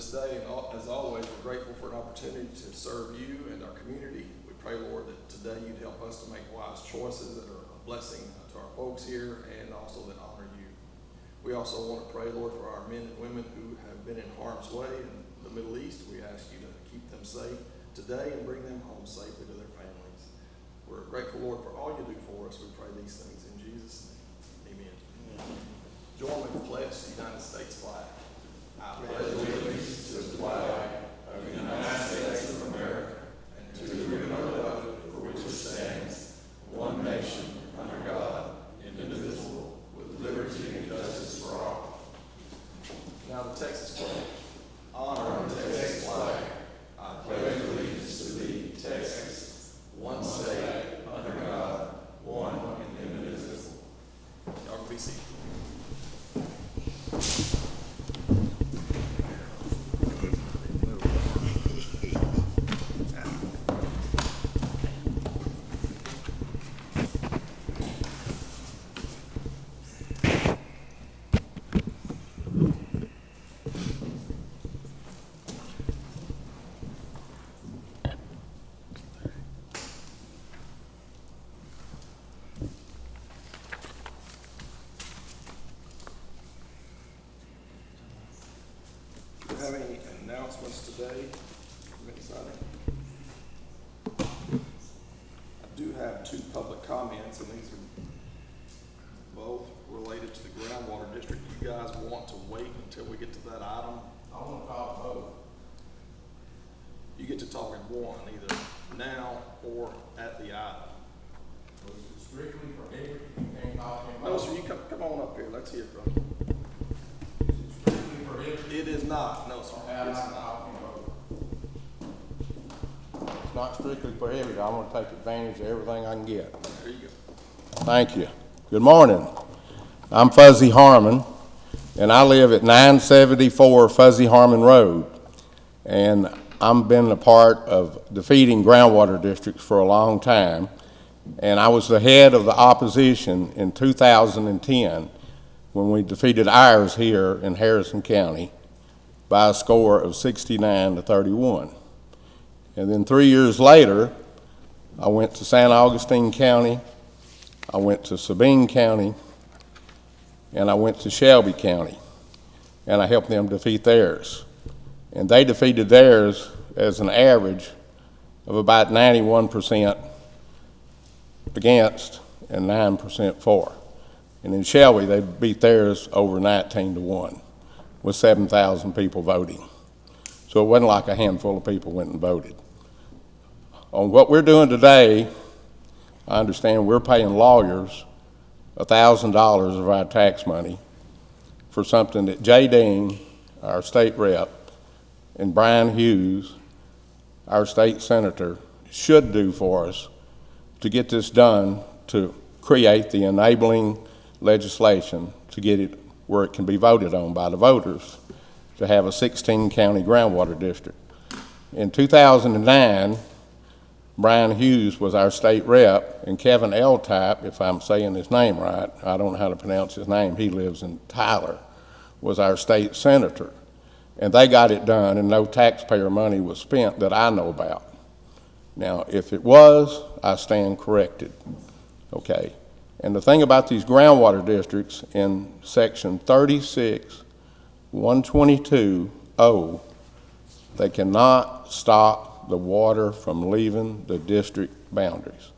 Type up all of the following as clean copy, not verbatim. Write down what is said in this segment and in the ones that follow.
this day, and as always, we're grateful for an opportunity to serve you and our community. We pray, Lord, that today you'd help us to make wise choices that are a blessing to our folks here and also that honor you. We also want to pray, Lord, for our men and women who have been in harm's way in the Middle East. We ask you to keep them safe today and bring them home safely to their families. We're grateful, Lord, for all you do for us. We pray these things in Jesus' name. Amen. Join me to pledge the United States flag. I pledge allegiance to the flag of the United States of America and to the republic for which it stands, one nation, under God, indivisible, with liberty and justice for all. Now the Texas flag. Honor the Texas flag. I pledge allegiance to thee, Texas, one state, under God, one and indivisible. Y'all can be seated. Do you have any announcements today from anybody? I do have two public comments, and these are both related to the groundwater district. You guys want to wait until we get to that item? I want to call a vote. You get to talk in one, either now or at the item. So it's strictly prohibited, you can't talk in No, vote. sir, you come on up here. Let's hear from you. It's strictly prohibited. It is not. No, sir. Have It's not not. talking vote. It's not strictly prohibited. I want to take advantage of everything I can get. There you go. Thank you. Good morning. I'm Fuzzy Harmon, and I live at 974 Fuzzy Harmon Road. And I've been a part of defeating groundwater districts for a long time. And I was the head of the opposition in 2010 when we defeated ours here in Harrison County by a score of 69-31. And then 3 years later, I went to San Augustine County, I went to Sabine County, and I went to Shelby County, and I helped them defeat theirs. And they defeated theirs as an average of about 91% against and 9% for. And in Shelby, they beat theirs over 19-1 with 7,000 people voting. So it wasn't like a handful of people went and voted. On what we're doing today, I understand we're paying lawyers $1,000 of our tax money for something that Jay Dean, our state rep, and Brian Hughes, our state senator, should do for us to get this done, to create the enabling legislation to get it where it can be voted on by the voters, to have a 16-county groundwater district. In 2009, Brian Hughes was our state rep, and Kevin L-Type, if I'm saying his name right, I don't know how to pronounce his name, he lives in Tyler, was our state senator. And they got it done, and no taxpayer money was spent that I know about. Now, if it was, I stand corrected, okay? And the thing about these groundwater districts in section 36-122-0, they cannot stop the water from leaving the district boundaries.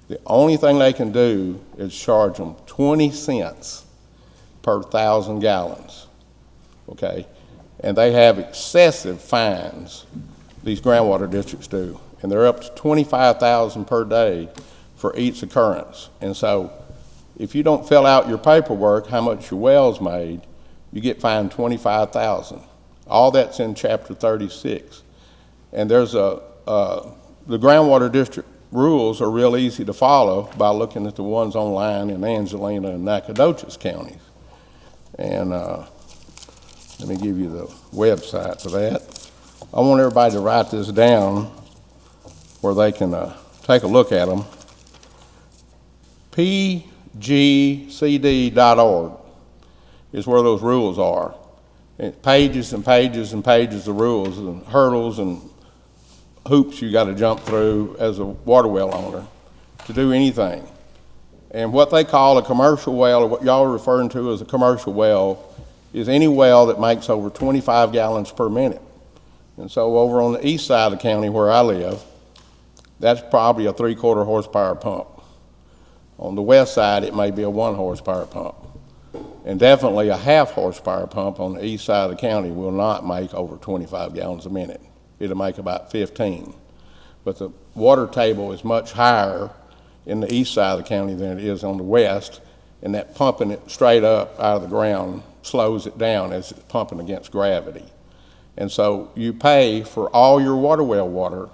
The only thing they can do is charge them 20 cents per 1,000 gallons, okay? And they have excessive fines, these groundwater districts do, and they're up to $25,000 per day for each occurrence. And so if you don't fill out your paperwork, how much your well's made, you get fined $25,000. All that's in chapter 36. And there's the groundwater district rules are real easy to follow by looking at the ones online in Angelina and Nacogdoches counties. And let me give you the website for that. I want everybody to write this down where they can take a look at them. pgcd.org is where those rules are. pages and pages and pages of rules and hurdles and hoops you gotta jump through as a water well owner to do anything. And what they call a commercial well, or what y'all are referring to as a commercial well, is any well that makes over 25 gallons per minute. And so over on the east side of the county where I live, that's probably a 3/4 horsepower pump. On the west side, it may be a 1 horsepower pump. And definitely a 1/2 horsepower pump on the east side of the county will not make over 25 gallons a minute. It'll make about 15. But the water table is much higher in the east side of the county than it is on the west, and that pumping it straight up out of the ground slows it down as it's pumping against gravity. And so you pay for all your water well water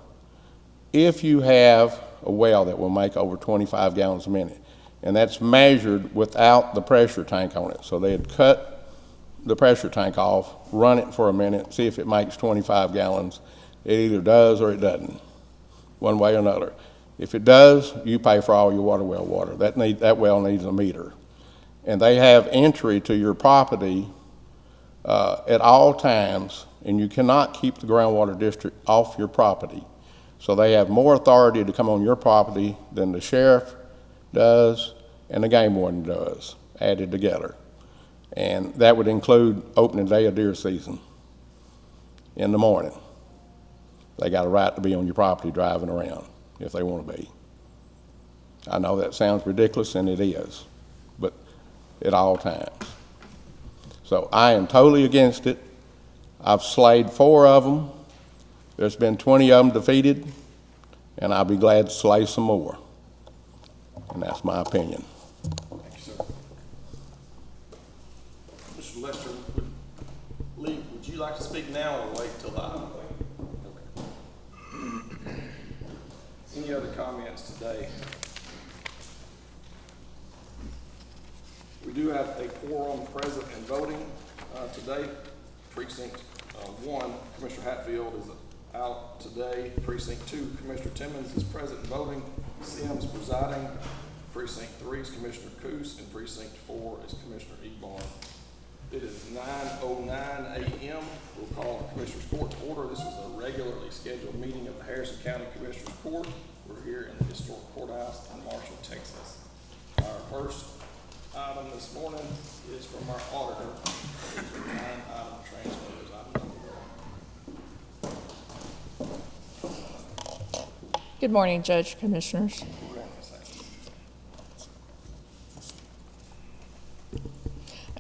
if you have a well that will make over 25 gallons a minute. And that's measured without the pressure tank on it. So they'd cut the pressure tank off, run it for a minute, see if it makes 25 gallons. It either does or it doesn't, one way or another. If it does, you pay for all your water well water. That well needs a meter. And they have entry to your property at all times, and you cannot keep the groundwater district off your property. So they have more authority to come on your property than the sheriff does and the game warden does, added together. And that would include opening day of deer season in the morning. They got a right to be on your property driving around if they want to be. I know that sounds ridiculous, and it is, but at all times. So I am totally against it. I've slayed 4 of them. There's been 20 of them defeated, and I'll be glad to slay some more. And that's my opinion. Thank you, sir. Mr. Lester, Lee, would you like to speak now or wait till the item? Okay. Any other comments today? We do have a quorum present and voting today. Precinct 1, Commissioner Hatfield is out today. Precinct 2, Commissioner Timmons is present and voting. Sims presiding. Precinct 3 is Commissioner Coos, and Precinct 4 is Commissioner Ebar. It is 9:09 a.m. We'll call the Commissioners Court to order. This is a regularly scheduled meeting of the Harrison County Commissioners Court. We're here in the historic courthouse in Marshall, Texas. Our first item this morning is from our auditor. These are 9-item transfers. Item number 1. Good morning, Judge, Commissioners.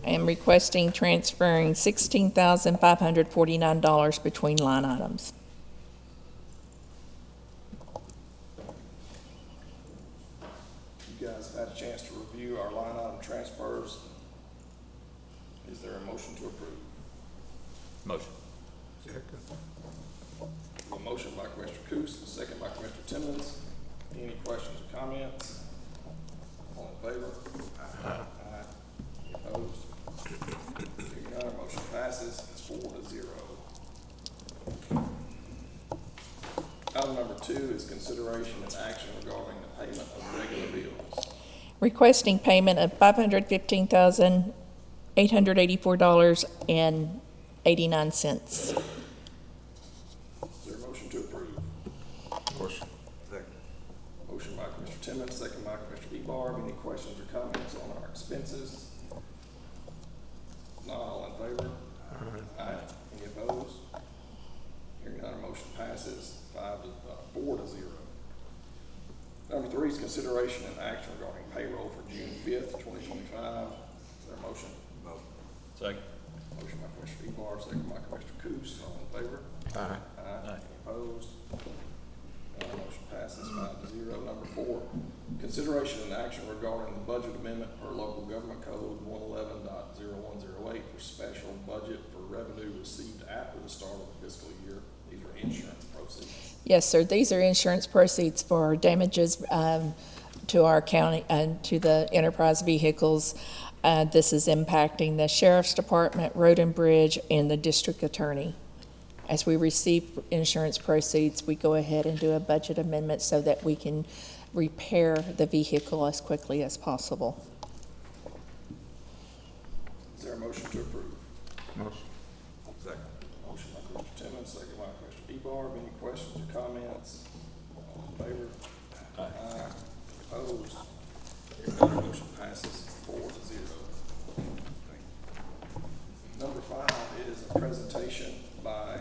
I am requesting transferring $16,549 between line items. You guys have had a chance to review our line item transfers. Is there a motion to approve? Motion. A motion by Commissioner Coos, a second by Commissioner Timmons. Any questions or comments? All in favor? Aye. Any opposed? Hearing none, motion passes. It's 4-0. Item number 2 is consideration and action regarding the payment of regular bills. Requesting payment of $515,884.89. Is there a motion to approve? Motion. Second. Motion by Commissioner Timmons, second by Commissioner Ebar. Any questions or comments on our expenses? Not all in favor? Aye. Any opposed? Hearing none, motion passes 4-0. Number 3 is consideration and action regarding payroll for June 5th, 2025. Is there a motion? Second. Motion by Commissioner Ebar, second by Commissioner Coos. All in favor? Aye. Aye. Any opposed? Motion passes 5-0. Number 4, consideration and action regarding the budget amendment per local government code 111.0108 for special budget for revenue received after the start of the fiscal year. These are insurance proceeds. Yes, sir. These are insurance proceeds for damages to our county and to the enterprise vehicles. This is impacting the Sheriff's Department, Road and Bridge, and the District Attorney. As we receive insurance proceeds, we go ahead and do a budget amendment so that we can repair the vehicle as quickly as possible. Is there a motion to approve? Motion. Barb. Any questions or comments? All in favor? Aye. Opposed? Hearing none, motion passes 4-0. Number 5 is a presentation by,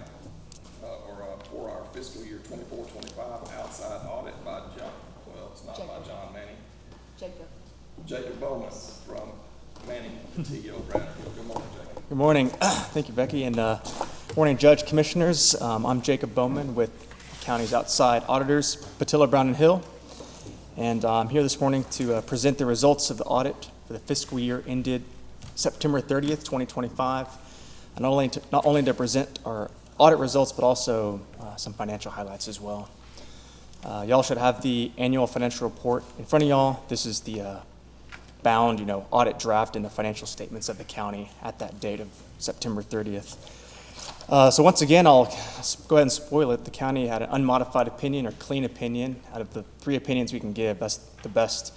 for our fiscal year 24-25 outside audit by John, well, it's not by John Manning, Jacob Bowman from Manning T.O. Bradfield. Good morning, Jacob. Good morning. Thank you, Becky, and morning, Judge, Commissioners. I'm Jacob Bowman with the county's outside auditors, Patilla, Brown, and Hill, and I'm here this morning to present the results of the audit for the fiscal year ended September 30th, 2025, and not only to present our audit results, but also some financial highlights as well. Y'all should have the annual financial report in front of y'all. This is the bound, audit draft in the financial statements of the county at that date of September 30th. So once again, I'll go ahead and spoil it. The county had an unmodified opinion or clean opinion. Out of the 3 opinions we can give, that's the best.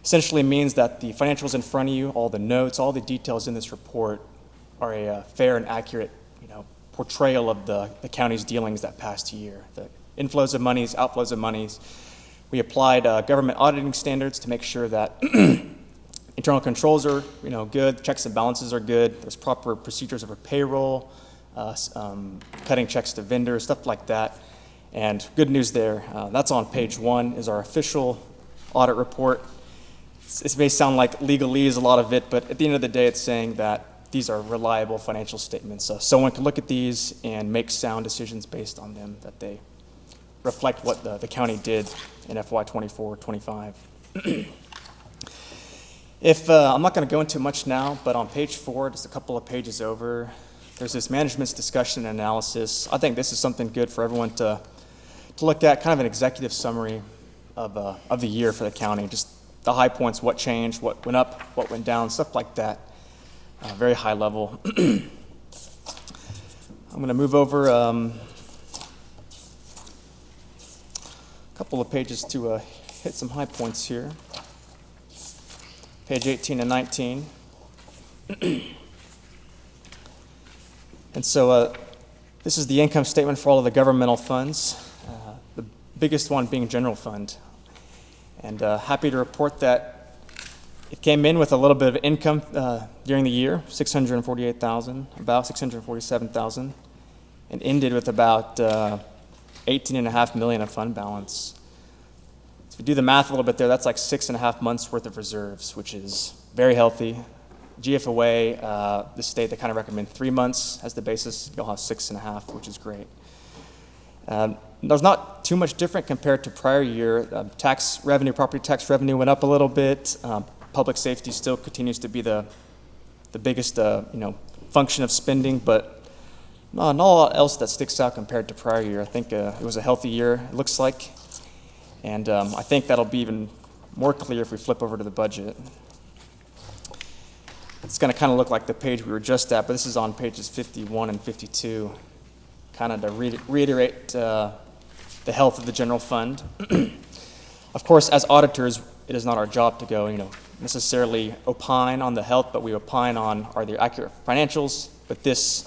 Essentially means that the financials in front of you, all the notes, all the details in this report are a fair and accurate, portrayal of the county's dealings that past year. The inflows of monies, outflows of monies. We applied government auditing standards to make sure that internal controls are, good, checks and balances are good. There's proper procedures over payroll, cutting checks to vendors, stuff like that. And good news there, that's on page 1 is our official audit report. It may sound like legalese, a lot of it, but at the end of the day, it's saying that these are reliable financial statements. Someone can look at these and make sound decisions based on them, that they reflect what the county did in FY 24-25. I'm not going to go into much now, but on page 4, just a couple of pages over, there's this management's discussion and analysis. I think this is something good for everyone to look at, kind of an executive summary of the year for the county, just the high points, what changed, what went up, what went down, stuff like that. Very high level. I'm going to move over a couple of pages to hit some high points here. Page 18 and 19. And so this is the income statement for all of the governmental funds, the biggest one being general fund. And happy to report that it came in with a little bit of income during the year, $648,000, about $647,000, and ended with about $18.5 million of fund balance. So if you do the math a little bit there, that's like 6.5 months worth of reserves, which is very healthy. GFOA, the state, they kind of recommend 3 months as the basis. You'll have 6.5, which is great. There's not too much different compared to prior year. Tax revenue, property tax revenue went up a little bit. Public safety still continues to be the biggest function of spending, but not a lot else that sticks out compared to prior year. I think it was a healthy year, it looks like, and I think that'll be even more clear if we flip over to the budget. It's going to kind of look like the page we were just at, but this is on pages 51 and 52, kind of to reiterate the health of the general fund. Of course, as auditors, it is not our job to go, necessarily opine on the health, but we opine on are there accurate financials. But this,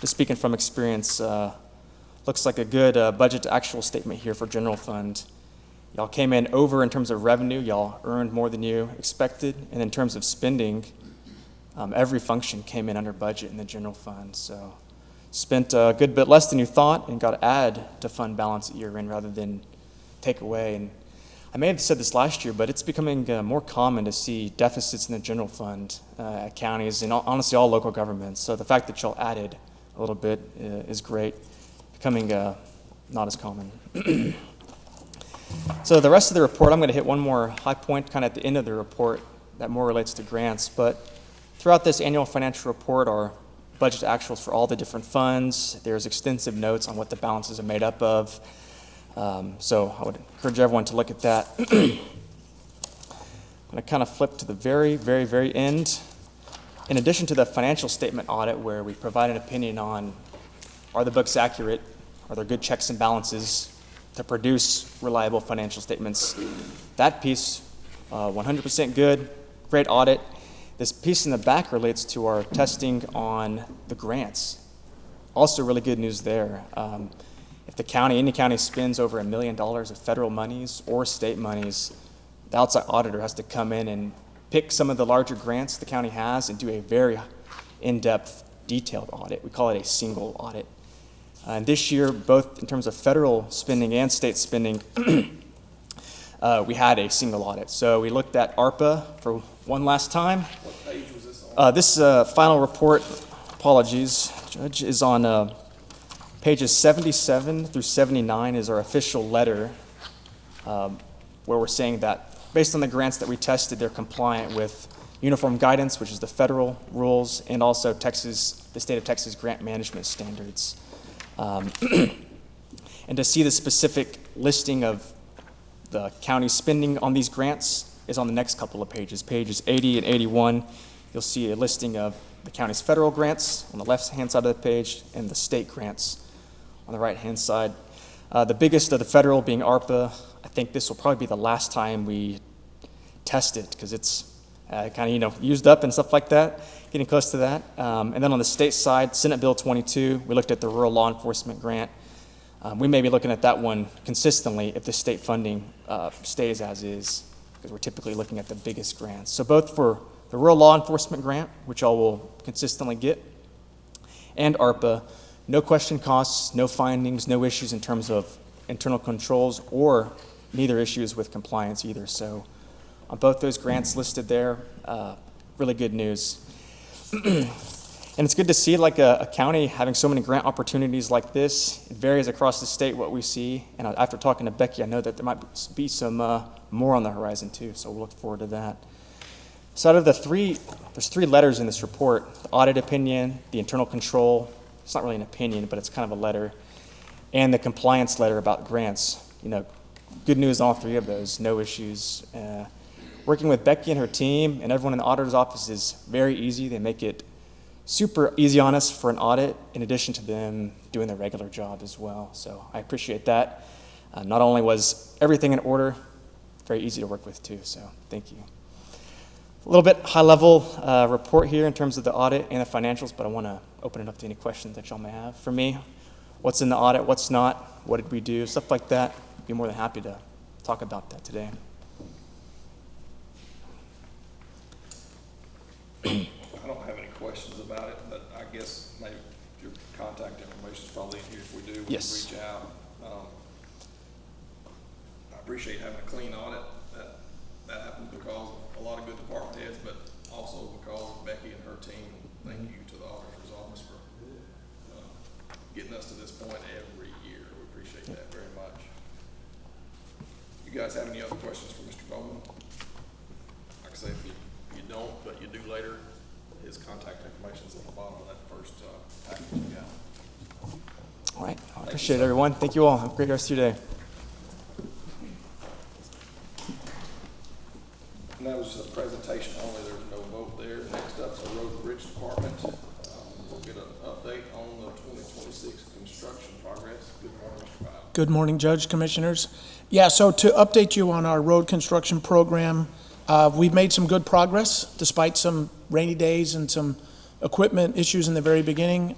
just speaking from experience, looks like a good budget to actual statement here for general fund. Y'all came in over in terms of revenue. Y'all earned more than you expected. And in terms of spending, every function came in under budget in the general fund. So spent a good bit less than you thought and got to add to fund balance at year end rather than take away. And I may have said this last year, but it's becoming more common to see deficits in the general fund at counties and honestly all local governments. So the fact that y'all added a little bit is great, becoming not as common. So the rest of the report, I'm going to hit one more high point kind of at the end of the report that more relates to grants. But throughout this annual financial report are budget actuals for all the different funds. There's extensive notes on what the balances are made up of. So I would encourage everyone to look at that. I'm going to kind of flip to the very, very, very end. In addition to the financial statement audit where we provide an opinion on are the books accurate, are there good checks and balances to produce reliable financial statements, that piece, 100% good, great audit. This piece in the back relates to our testing on the grants. also really good news there. If any county spends over $1 million of federal monies or state monies, the outside auditor has to come in and pick some of the larger grants the county has and do a very in-depth, detailed audit. We call it a single audit. And this year, both in terms of federal spending and state spending, we had a single audit. So we looked at ARPA for one last time. What page was this on? This final report, apologies, Judge, is on pages 77 through 79 is our official letter where we're saying that based on the grants that we tested, they're compliant with uniform guidance, which is the federal rules, and also the state of Texas grant management standards. And to see the specific listing of the county spending on these grants is on the next couple of pages. Pages 80 and 81, you'll see a listing of the county's federal grants on the left-hand side of the page and the state grants on the right-hand side. The biggest of the federal being ARPA. I think this will probably be the last time we test it because it's kind of used up and stuff like that, getting close to that. And then on the state side, Senate Bill 22, we looked at the rural law enforcement grant. We may be looking at that one consistently if the state funding stays as is, because we're typically looking at the biggest grants. So both for the rural law enforcement grant, which all will consistently get, and ARPA, no question costs, no findings, no issues in terms of internal controls, or neither issues with compliance either. So on both those grants listed there, really good news. And it's good to see like a county having so many grant opportunities like this. It varies across the state what we see. And after talking to Becky, I know that there might be some more on the horizon too. So we'll look forward to that. So out of there's three letters in this report: the audit opinion, the internal control. It's not really an opinion, but it's kind of a letter, and the compliance letter about grants. Good news on all three of those. No issues. Working with Becky and her team and everyone in the auditor's office is very easy. They make it super easy on us for an audit, in addition to them doing their regular job as well. So I appreciate that. Not only was everything in order, very easy to work with too. So thank you. A little bit high-level report here in terms of the audit and the financials, but I want to open it up to any questions that y'all may have for me. What's in the audit, what's not, what did we do, stuff like that. I'd be more than happy to talk about that today. I don't have any questions about it, but I guess maybe your contact information is probably in here. If we do, we can Yes. reach out. I appreciate having a clean audit. That happened because of a lot of good department heads, but also because of Becky and her team. Thank you to the auditor's office for getting us to this point every year. We appreciate that very much. You guys have any other questions for Mr. Bowman? Like I say, if you don't, but you do later, his contact information is at the bottom of that first package you got. All right, I appreciate it, everyone. Thank you all. Have a great rest of your day. And that was just a presentation only, there's no vote there. Next up's the Road and Bridge Department. We'll get an update on the 2026 construction progress. Good morning, Mr. Powell. Good morning, Judge, Commissioners. Yeah, so to update you on our road construction program, we've made some good progress despite some rainy days and some equipment issues in the very beginning.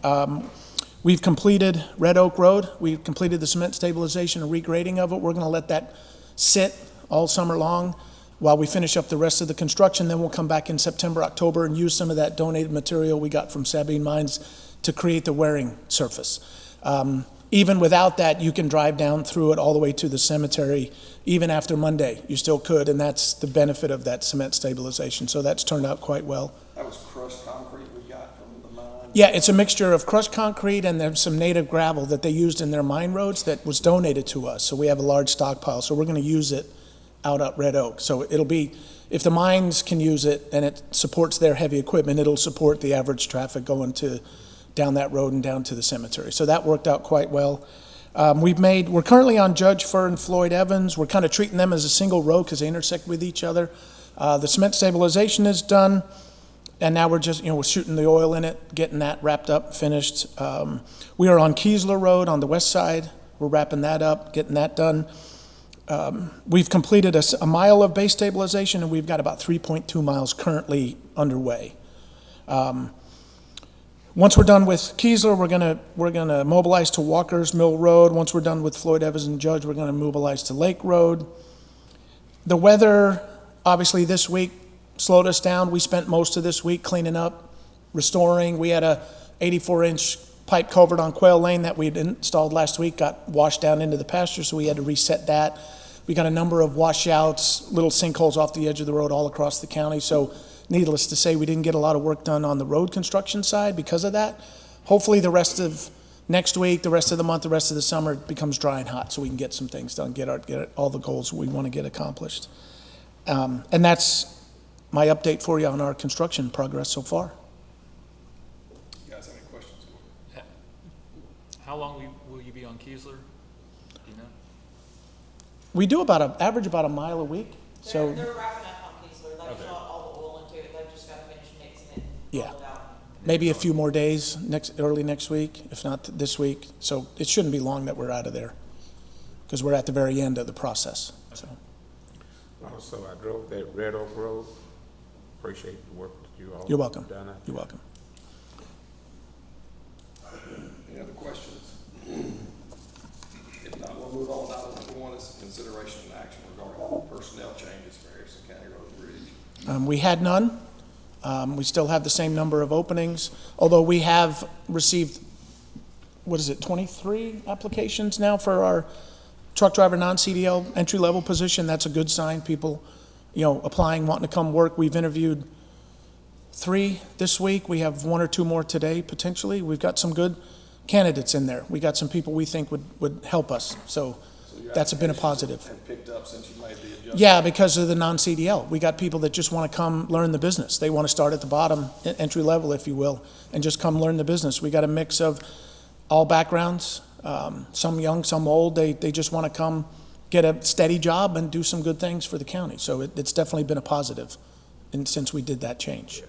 We've completed Red Oak Road. We've completed the cement stabilization and regrading of it. We're going to let that sit all summer long while we finish up the rest of the construction. Then we'll come back in September, October, and use some of that donated material we got from Sabine Mines to create the wearing surface. Even without that, you can drive down through it all the way to the cemetery. Even after Monday, you still could, and that's the benefit of that cement stabilization. So that's turned out quite well. That was crushed concrete we got from the mine. Yeah, it's a mixture of crushed concrete and there's some native gravel that they used in their mine roads that was donated to us. So we have a large stockpile. So we're going to use it out at Red Oak. So it'll be, if the mines can use it and it supports their heavy equipment, it'll support the average traffic going down that road and down to the cemetery. So that worked out quite well. We're currently on Judge Fur and Floyd Evans. We're kind of treating them as a single road because they intersect with each other. The cement stabilization is done, and now we're just, we're shooting the oil in it, getting that wrapped up, finished. We are on Keesler Road on the west side. We're wrapping that up, getting that done. We've completed a mile of base stabilization, and we've got about 3.2 miles currently underway. Once we're done with Keesler, we're gonna mobilize to Walker's Mill Road. Once we're done with Floyd Evans and Judge, we're gonna mobilize to Lake Road. The weather, obviously this week, slowed us down. We spent most of this week cleaning up, restoring. We had a 84-inch pipe culvert on Quail Lane that we'd installed last week, got washed down into the pasture, so we had to reset that. We got a number of washouts, little sinkholes off the edge of the road all across the county, so needless to say, we didn't get a lot of work done on the road construction side because of that. Hopefully the rest of next week, the rest of the month, the rest of the summer, it becomes dry and hot, so we can get some things done, get all the goals we want to get accomplished. And that's my update for you on our construction progress so far. You guys have any questions? How long will you be on Keesler? Do you know? We do average about a mile a week, so. They're wrapping up on Keesler, they shot all the oil into it, they've just gotta finish mixing it and Yeah. roll it out. Maybe a few more days, early next week, if not this week. So it shouldn't be long that we're out of there, because we're at the very end of the process, so. Also, I drove that Red Oak Road. Appreciate the work that you all You're welcome. done out You're there. welcome. Any other questions? If not, we'll move on. Item number one is consideration and action regarding personnel changes for Harrison County Road and Bridge. We had none. We still have the same number of openings, although we have received, 23 applications now for our truck driver non-CDL entry-level position. That's a good sign. People, applying, wanting to come work. We've interviewed 3 this week. We have 1 or 2 more today, potentially. We've got some good candidates in there. We got some people we think would help us. So your that's been a applications positive. have picked up since you made the adjustment? Yeah, because of the non-CDL. We got people that just want to come learn the business. They want to start at the bottom, entry level, if you will, and just come learn the business. We got a mix of all backgrounds, some young, some old. They just want to come get a steady job and do some good things for the county. So it's definitely been a positive since we did that change.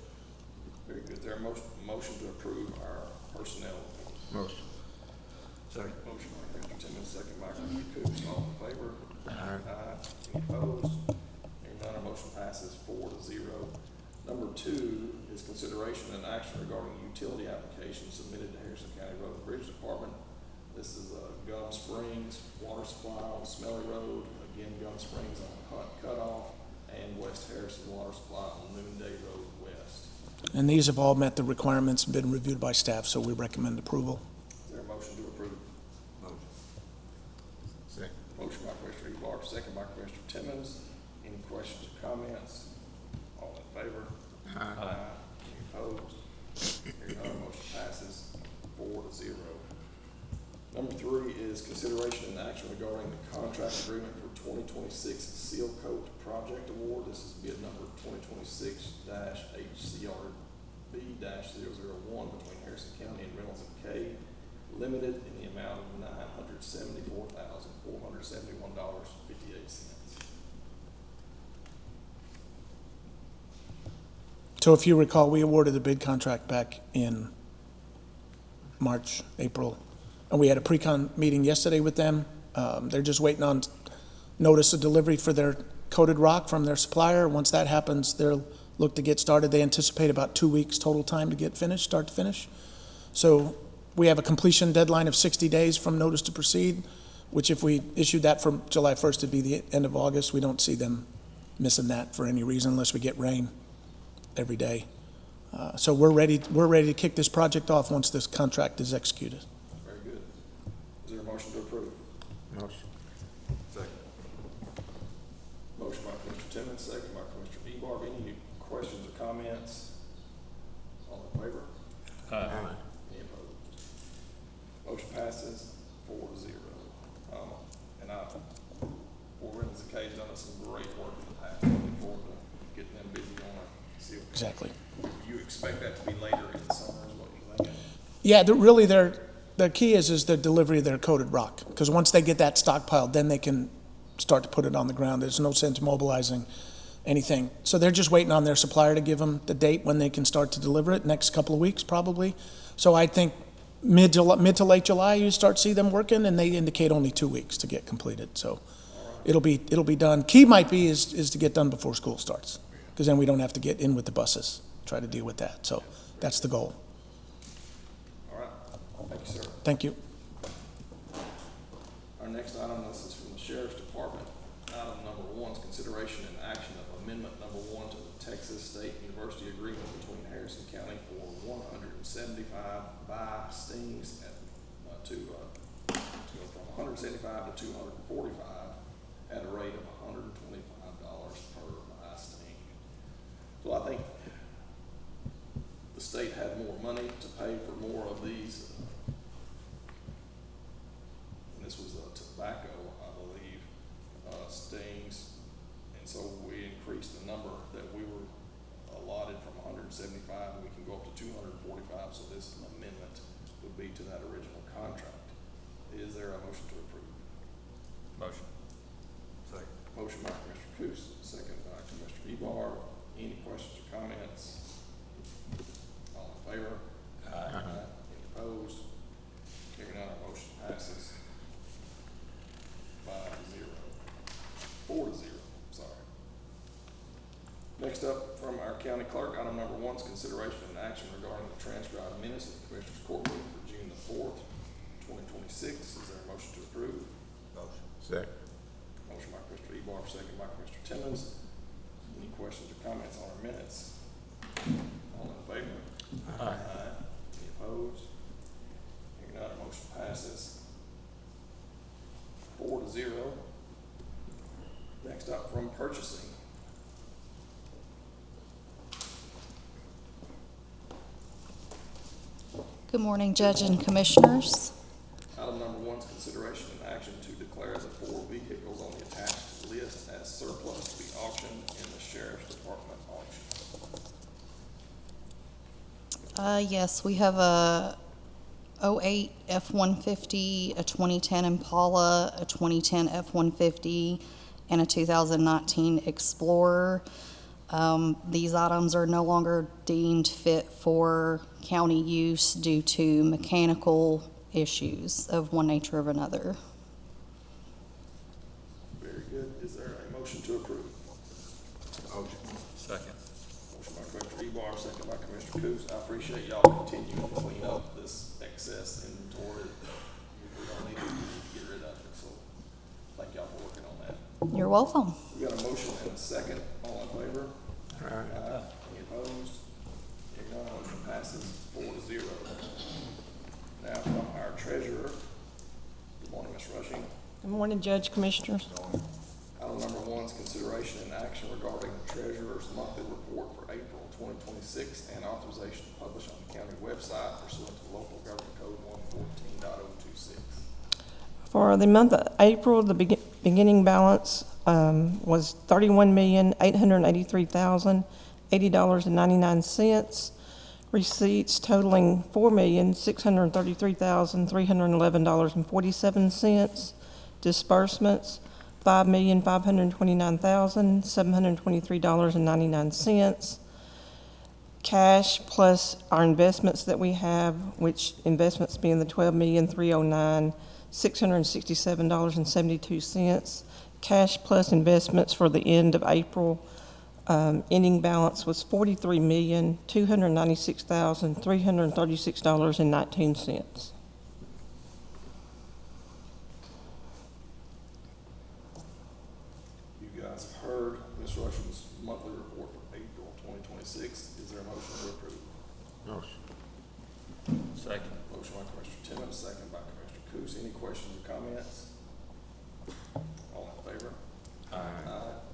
Very good. Is there a motion to approve our personnel? Motion. Second. Motion by Commissioner Timmons, second by Commissioner Coops. All in favor? Aye. Any opposed? Hearing none, our motion passes 4-0. Number 2 is consideration and action regarding utility application submitted to Harrison County Road and Bridge Department. This is Gum Springs Water Supply on Smelly Road, again Gum Springs on Cutoff, and West Harrison Water Supply on Noonday Road West. And these have all met the requirements and been reviewed by staff, so we recommend approval. Is there a motion to approve? Second. Motion by Commissioner Ebar, second by Commissioner Timmons. Any questions or comments? All in favor? Aye. Any opposed? Hearing none, motion passes 4-0. Number 3 is consideration and action regarding the contract agreement for 2026 Seal Coat Project Award. This is bid number 2026-HCRB-001 between Harrison County and Reynolds and K Limited in the amount of $974,471.58. So if you recall, we awarded the bid contract back in March, April, and we had a pre-con meeting yesterday with them. They're just waiting on notice of delivery for their coated rock from their supplier. Once that happens, they'll look to get started. They anticipate about 2 weeks total time to get finished, start to finish. So we have a completion deadline of 60 days from notice to proceed, which if we issued that from July 1st, it'd be the end of August. We don't see them missing that for any reason unless we get rain every day. So we're ready to kick this project off once this contract is executed. Very good. Is there a motion to approve? Motion. Second. Motion by Commissioner Timmons, second by Commissioner Ebar. Any questions or comments? All in favor? Aye. Any opposed? Motion passes 4-0. And Fort Reynolds and K's done us some great work in the past. Looking forward to getting them busy on our seal. Exactly. You expect that to be later in the summer is what you're thinking? Yeah, the key is the delivery of their coated rock. Because once they get that stockpiled, then they can start to put it on the ground. There's no sense mobilizing anything. So they're just waiting on their supplier to give them the date when they can start to deliver it, next couple of weeks probably. So I think mid to late July, you start to see them working, and they indicate only 2 weeks to get completed. So it'll be done. Key might be is to get done before school starts, because then we don't have to get in with the buses, try to deal with that. So that's the goal. Thank you. Our next item, this is from the Sheriff's Department. Item number 1 is consideration and action of amendment number 1 to the Texas State University Agreement between Harrison County for 175 buy stings to go from 175 to 245 at a rate of $125 per buy sting. So I think the state had more money to pay for more of these. And this was tobacco, I believe, stings. And so we increased the number that we were allotted from 175, and we can go up to 245. So this amendment would be to that original contract. Is there a motion to approve? Motion. Second. Motion by Commissioner Coos, second by Commissioner Ebar. Any questions or comments? All in favor? Aye. Any opposed? Hearing none, our motion passes 4-0, sorry. Next up, from our county clerk, item number 1 is consideration and action regarding the transcribed minutes of the Commissioners' Court meeting for June the 4th, 2026. Is there a motion to approve? Motion. Second. Motion by Commissioner Ebar, second by Commissioner Timmons. Any questions or comments on our minutes? All in favor? Aye. Any opposed? Hearing none, our motion passes 4-0. Next up, from purchasing. Good morning, Judge and Commissioners. Item number 1 is consideration and action to declare the 4 vehicles on the attached list as surplus to be auctioned in the Sheriff's Department auction. Yes, we have a 08 F-150, a 2010 Impala, a 2010 F-150, and a 2019 Explorer. These items are no longer deemed fit for county use due to mechanical issues of one nature or another. Very good. Is there a motion to approve? Motion. Second. Motion by Commissioner Ebar, second by Commissioner Coos. I appreciate y'all continuing to clean up this excess inventory. We don't need to get rid of it, so thank y'all for working on that. You're welcome. We got a motion and a second. All in favor? Aye. Any opposed? Hearing none, motion passes 4-0. Now from our treasurer. Good morning, Ms. Rushing. Good morning, Judge, Commissioners. Item number 1 is consideration and action regarding the treasurer's monthly report for April 2026 and authorization to publish on the county website pursuant to local government code 114.026. For the month of April, the beginning balance was $31,883,080.99. Receipts totaling $4,633,311.47. Disbursements $5,529,723.99. Cash plus our investments that we have, which investments being the $12,309,667.72. Cash plus investments for the end of April, ending balance was $43,296,336.19. You guys have heard Ms. Rushing's monthly report for April 2026. Is there a motion to approve? Motion. Second. Motion by Commissioner Timmons, second by Commissioner Coos. Any questions or comments? All in favor? Aye.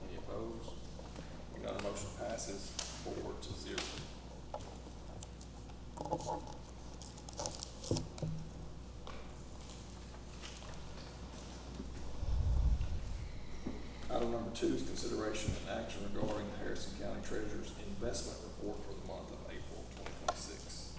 Any opposed? None, motion passes 4-0. Item number 2 is consideration and action regarding the Harrison County Treasurer's investment report for the month of April 2026.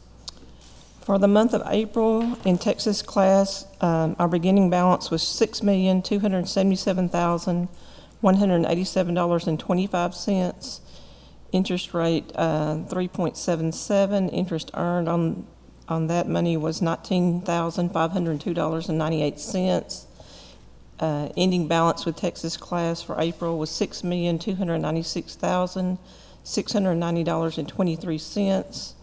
For the month of April, in Texas class, our beginning balance was $6,277,187.25. Interest rate 3.77. Interest earned on that money was $19,502.98. Ending balance with Texas class for April was $6,296,690.23.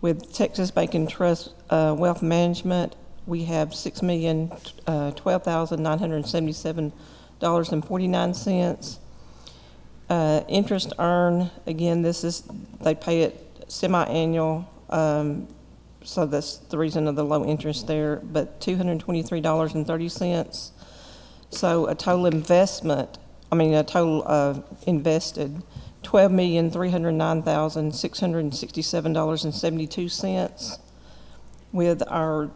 With Texas Bank and Trust Wealth Management, we have $6,012,977.49. Interest earned, again, they pay it semi-annual, so that's the reason of the low interest there, but $223.30. So a total invested, $12,309,667.72. With our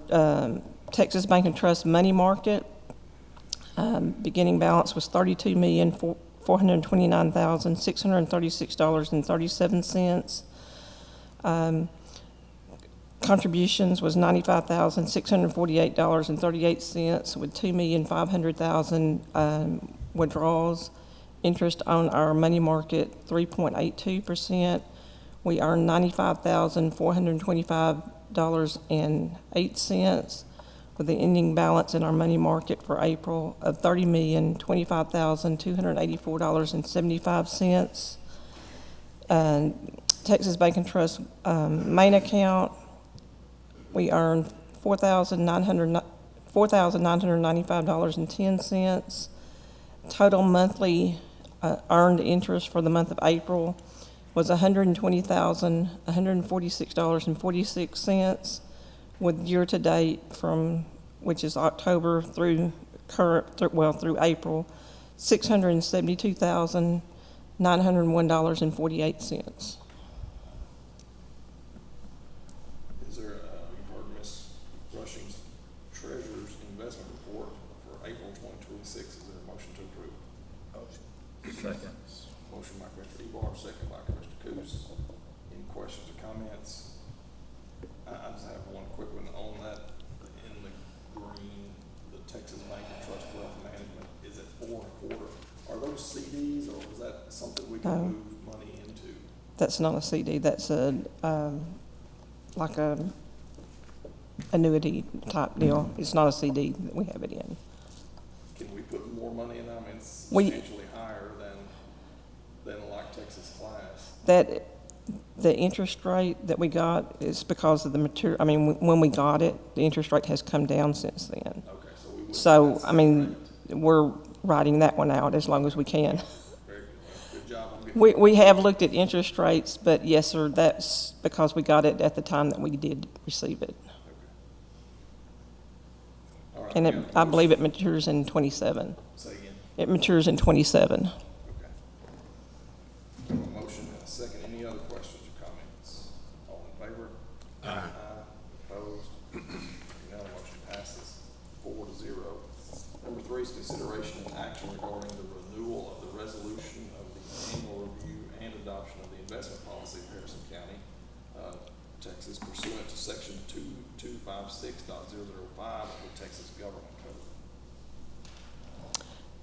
Texas Bank and Trust money market, beginning balance was $32,429,636.37. Contributions was $95,648.38 with $2,500,000 withdrawals. Interest on our money market, 3.82%. We earned $95,425.08 with the ending balance in our money market for April of $30,025,284.75. Texas Bank and Trust main account, we earned $4,995.10. Total monthly earned interest for the month of April was $120,146.46, with year-to-date which is October through April, $672,901.48. Is there, you've heard Ms. Rushing's Treasurer's Investment Report for April 2026. Is there a motion to approve? Second. Motion by Commissioner Ebar, second by Commissioner Coos. Any questions or comments? I just have one quick one on that. In the green, the Texas Bank and Trust Wealth Management, is it 4.25? Are those CDs, or is that something we can move money into? That's not a CD, that's like a annuity type deal. It's not a CD that we have it in. Can we put more money in them? I mean, it's We- substantially higher than like Texas Class. The interest rate that we got is because of the when we got it, the interest rate has come down since then. Okay, so we would. So, that's correct. we're writing that one out as long as we can. Very good. Good job. I'm getting. We have looked at interest rates, but yes, sir, that's because we got it at the time that we did receive it. Okay. All right. And we have a I believe it motion. matures in 27. Say again. It matures in 27. Okay. A motion and a second. Any other questions or comments? All in favor? Aye. Opposed? None. Motion passes 4-0. Number 3 is consideration and action regarding the renewal of the resolution of the annual review and adoption of the investment policy of Harrison County, Texas pursuant to section 2256.005 of the Texas Government Code.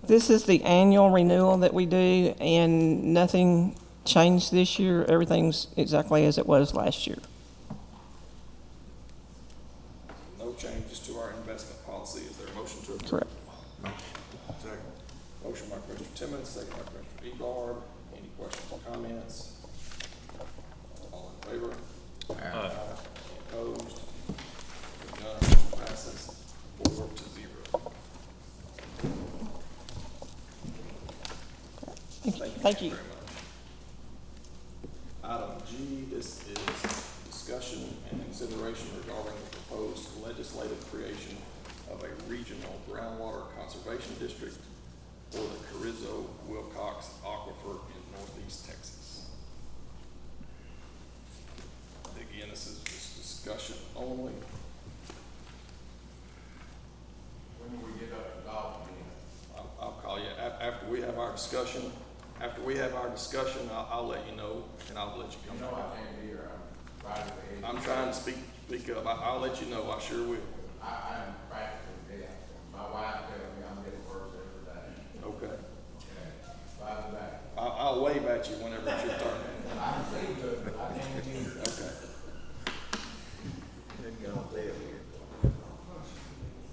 This is the annual renewal that we do, and nothing changed this year. Everything's exactly as it was last year. No changes to our investment policy. Is there a motion to approve? Correct. Second. Motion by Commissioner Timmons, second by Commissioner Ebar. Any questions or comments? All in favor? Aye. Opposed? None. Motion passes 4-0. Thank you. Very much. Item G, this is discussion and consideration regarding the proposed legislative creation of a regional groundwater conservation district for the Carrizo-Wilcox Aquifer in northeast Texas. Again, this is just discussion only. When do we get up to golf again? I'll call you after we have our discussion. After we have our discussion, I'll let you know, and I'll let you come back. I can't be here, I'm trying to speak up. I'll let you know. I sure will. I'm practicing deaf. My wife tells me I'm getting worse every day. Okay. By the back. I'll wave at you whenever it's your turn. I can see good, but I can't hear. Okay.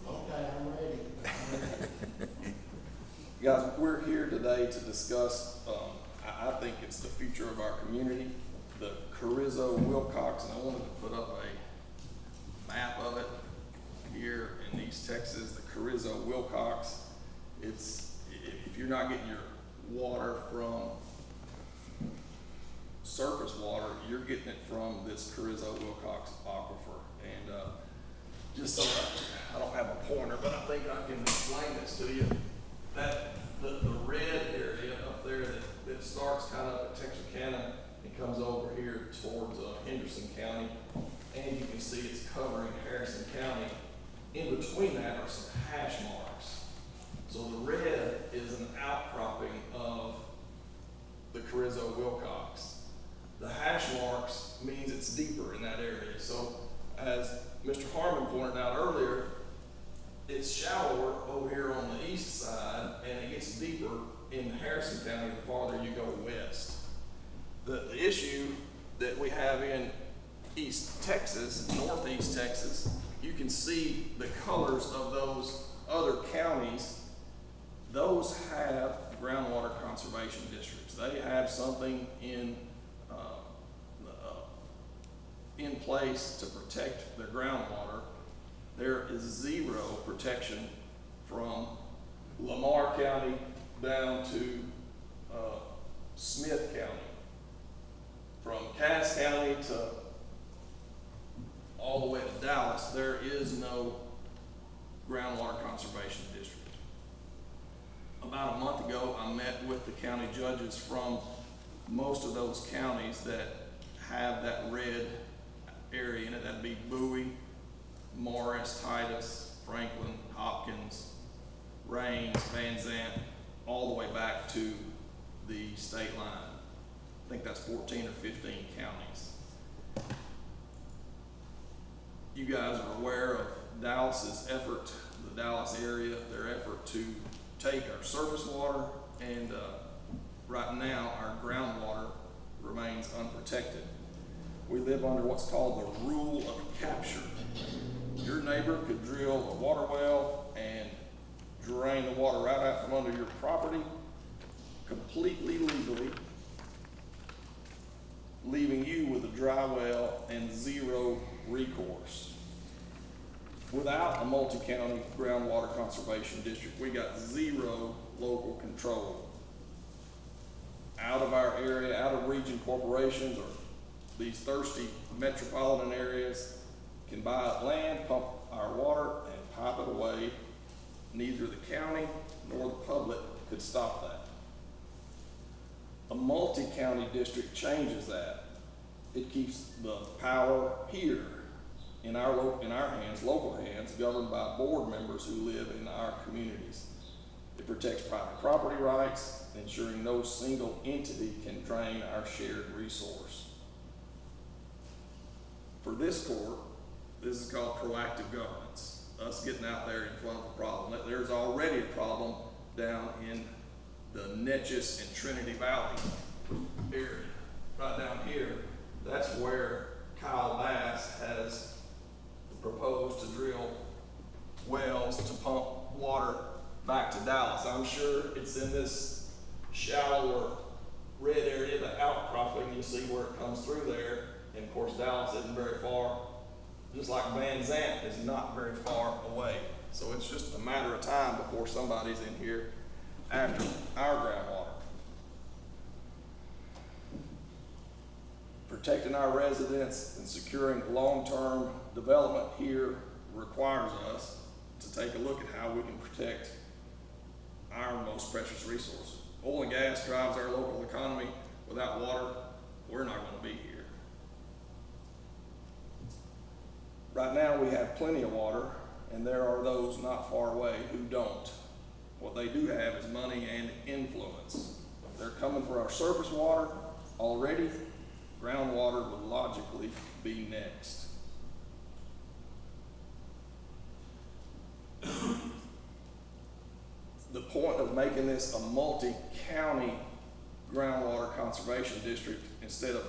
Okay, I'm ready. Guys, we're here today to discuss, I think it's the future of our community, the Carrizo Wilcox, and I wanted to put up a map of it. Give here in East Texas, the Carrizo Wilcox. If you're not getting your water from surface water, you're getting it from this Carrizo Wilcox aquifer. And just so I don't have a pointer, but I think I can explain this to you. That the red area up there that starts kind of at Texarkana and comes over here towards Henderson County, and you can see it's covering Harrison County. In between that are some hash marks. So the red is an outcropping of the Carrizo Wilcox. The hash marks means it's deeper in that area. So as Mr. Harmon pointed out earlier, it's shallower over here on the east side, and it gets deeper in Harrison County the farther you go west. The issue that we have in East Texas, Northeast Texas, you can see the colors of those other counties. Those have groundwater conservation districts. They have something in place to protect their groundwater. There is zero protection from Lamar County down to Smith County. From Cass County to all the way to Dallas, there is no groundwater conservation district. About a month ago, I met with the county judges from most of those counties that have that red area in it. That'd be Bowie, Morris, Titus, Franklin, Hopkins, Rains, Van Zant, all the way back to the state line. I think that's 14 or 15 counties. You guys are aware of Dallas's effort, the Dallas area, their effort to take our surface water, and right now our groundwater remains unprotected. We live under what's called the rule of capture. Your neighbor could drill a water well and drain the water right out from under your property completely legally, leaving you with a dry well and zero recourse. Without a multi-county groundwater conservation district, we got zero local control. Out of our area, out of region corporations or these thirsty metropolitan areas can buy up land, pump our water, and pipe it away. Neither the county nor the public could stop that. A multi-county district changes that. It keeps the power here in our hands, local hands, governed by board members who live in our communities. It protects private property rights, ensuring no single entity can drain our shared resource. For this court, this is called proactive governance, us getting out there in front of a problem. There's already a problem down in the Neches and Trinity Valley area, right down here. That's where Kyle Bass has proposed to drill wells to pump water back to Dallas. I'm sure it's in this shallower red area, the outcropping. You see where it comes through there. And of course, Dallas isn't very far, just like Van Zant is not very far away. So it's just a matter of time before somebody's in here after our groundwater. Protecting our residents and securing long-term development here requires us to take a look at how we can protect our most precious resource. Oil and gas drives our local economy. Without water, we're not going to be here. Right now we have plenty of water, and there are those not far away who don't. What they do have is money and influence. They're coming for our surface water already. Groundwater would logically be next. The point of making this a multi-county groundwater conservation district instead of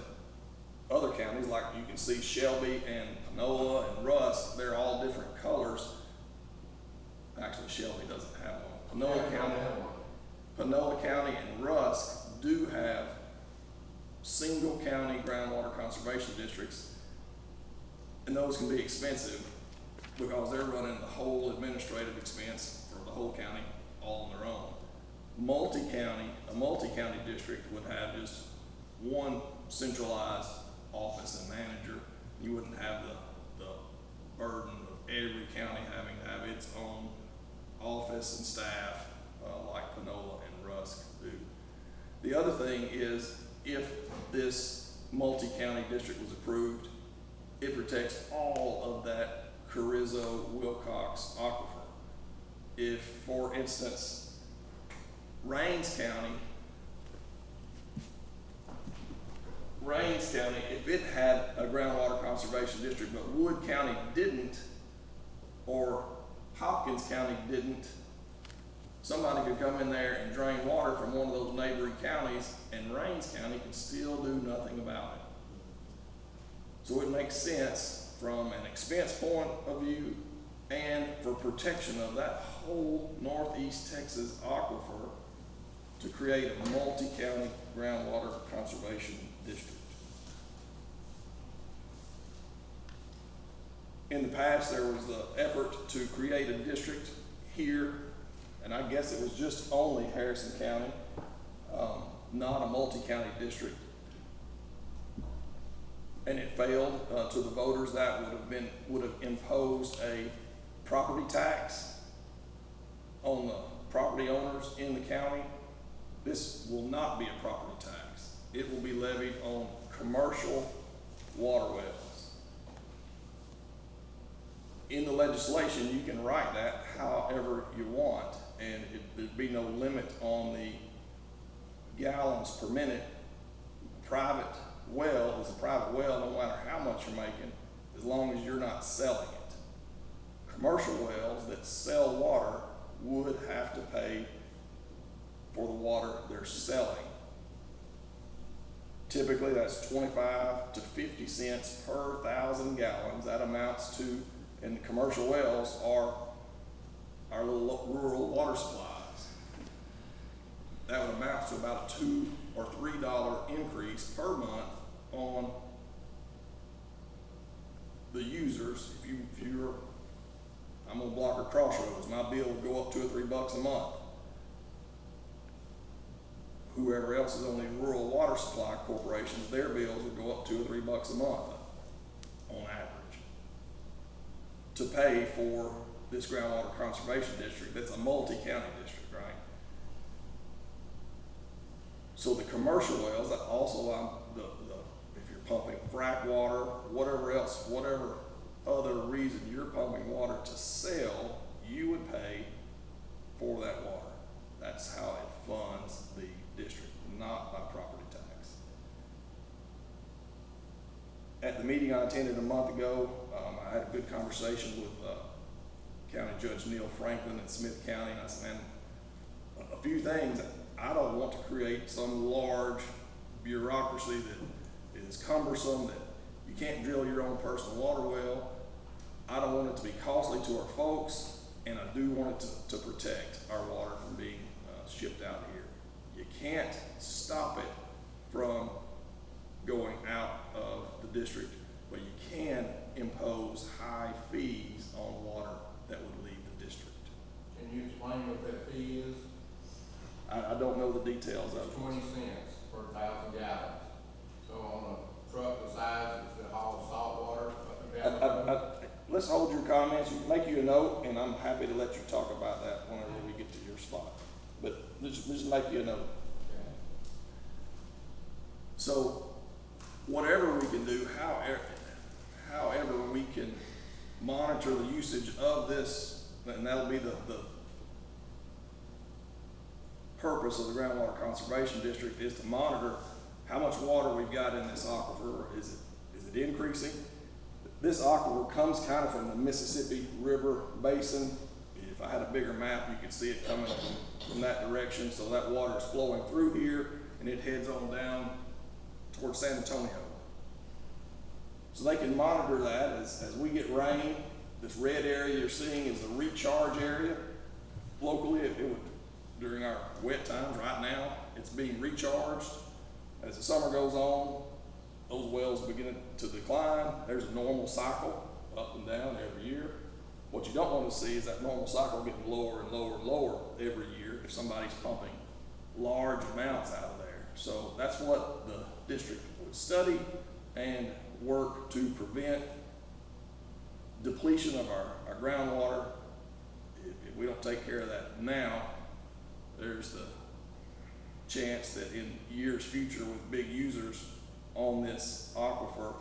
other counties, like you can see Shelby and Panola and Rusk, they're all different colors. Actually, Shelby doesn't have one. Panola County and Rusk do have single county groundwater conservation districts, and those can be expensive. because they're running the whole administrative expense for the whole county all on their own. A multi-county district would have just one centralized office and manager. You wouldn't have the burden of every county having to have its own office and staff, like Panola and Rusk do. The other thing is, if this multi-county district was approved, it protects all of that Carrizo-Wilcox aquifer. If, for instance, Rains County, if it had a groundwater conservation district, but Wood County didn't, or Hopkins County didn't, somebody could come in there and drain water from one of those neighboring counties, and Rains County could still do nothing about it. So it makes sense from an expense point of view and for protection of that whole northeast Texas aquifer to create a multi-county groundwater conservation district. In the past, there was the effort to create a district here, and I guess it was just only Harrison County, not a multi-county district. And it failed to the voters. That would have imposed a property tax on the property owners in the county. This will not be a property tax. It will be levied on commercial water wells. In the legislation, you can write that however you want, and there'd be no limit on the gallons per minute. Private well is a private well, no matter how much you're making, as long as you're not selling it. Commercial wells that sell water would have to pay for the water they're selling. Typically, that's 25 to 50 cents per 1,000 gallons. That amounts to, and commercial wells are our little rural water supplies. That would amount to about a $2 or $3 increase per month on the users. If you're, I'm on Blocker Crossroads, my bill would go up $2 or $3 a month. Whoever else is on these rural water supply corporations, their bills would go up $2 or $3 a month on average to pay for this groundwater conservation district. That's a multi-county district, right? So the commercial wells, that also if you're pumping frac water, whatever else, whatever other reason you're pumping water to sell, you would pay for that water. That's how it funds the district, not by property tax. At the meeting I attended a month ago, I had a good conversation with County Judge Neil Franklin in Smith County. And I said, man, a few things. I don't want to create some large bureaucracy that is cumbersome, that you can't drill your own personal water well. I don't want it to be costly to our folks, and I do want it to protect our water from being shipped out here. You can't stop it from going out of the district, but you can impose high fees on water that would leave the district. Can you explain what that fee is? I don't know the details of it. 20 cents per 1,000 gallons. So on a truck the size that hauls salt water up and down. Let's hold your comments. You make you a note, and I'm happy to let you talk about that whenever we get to your spot. But just make you a note. Okay. So whatever we can do, however we can monitor the usage of this, and that'll be the purpose of the groundwater conservation district, is to monitor how much water we've got in this aquifer. Is it increasing? This aquifer comes kind of from the Mississippi River Basin. If I had a bigger map, you could see it coming from that direction. So that water is flowing through here, and it heads on down towards San Antonio. So they can monitor that as we get rain. This red area you're seeing is the recharge area. Locally, it would, during our wet times right now, it's being recharged. As the summer goes on, those wells begin to decline. There's a normal cycle up and down every year. What you don't want to see is that normal cycle getting lower and lower and lower every year if somebody's pumping large amounts out of there. So that's what the district would study and work to prevent depletion of our groundwater. If we don't take care of that now, there's the chance that in years future with big users on this aquifer,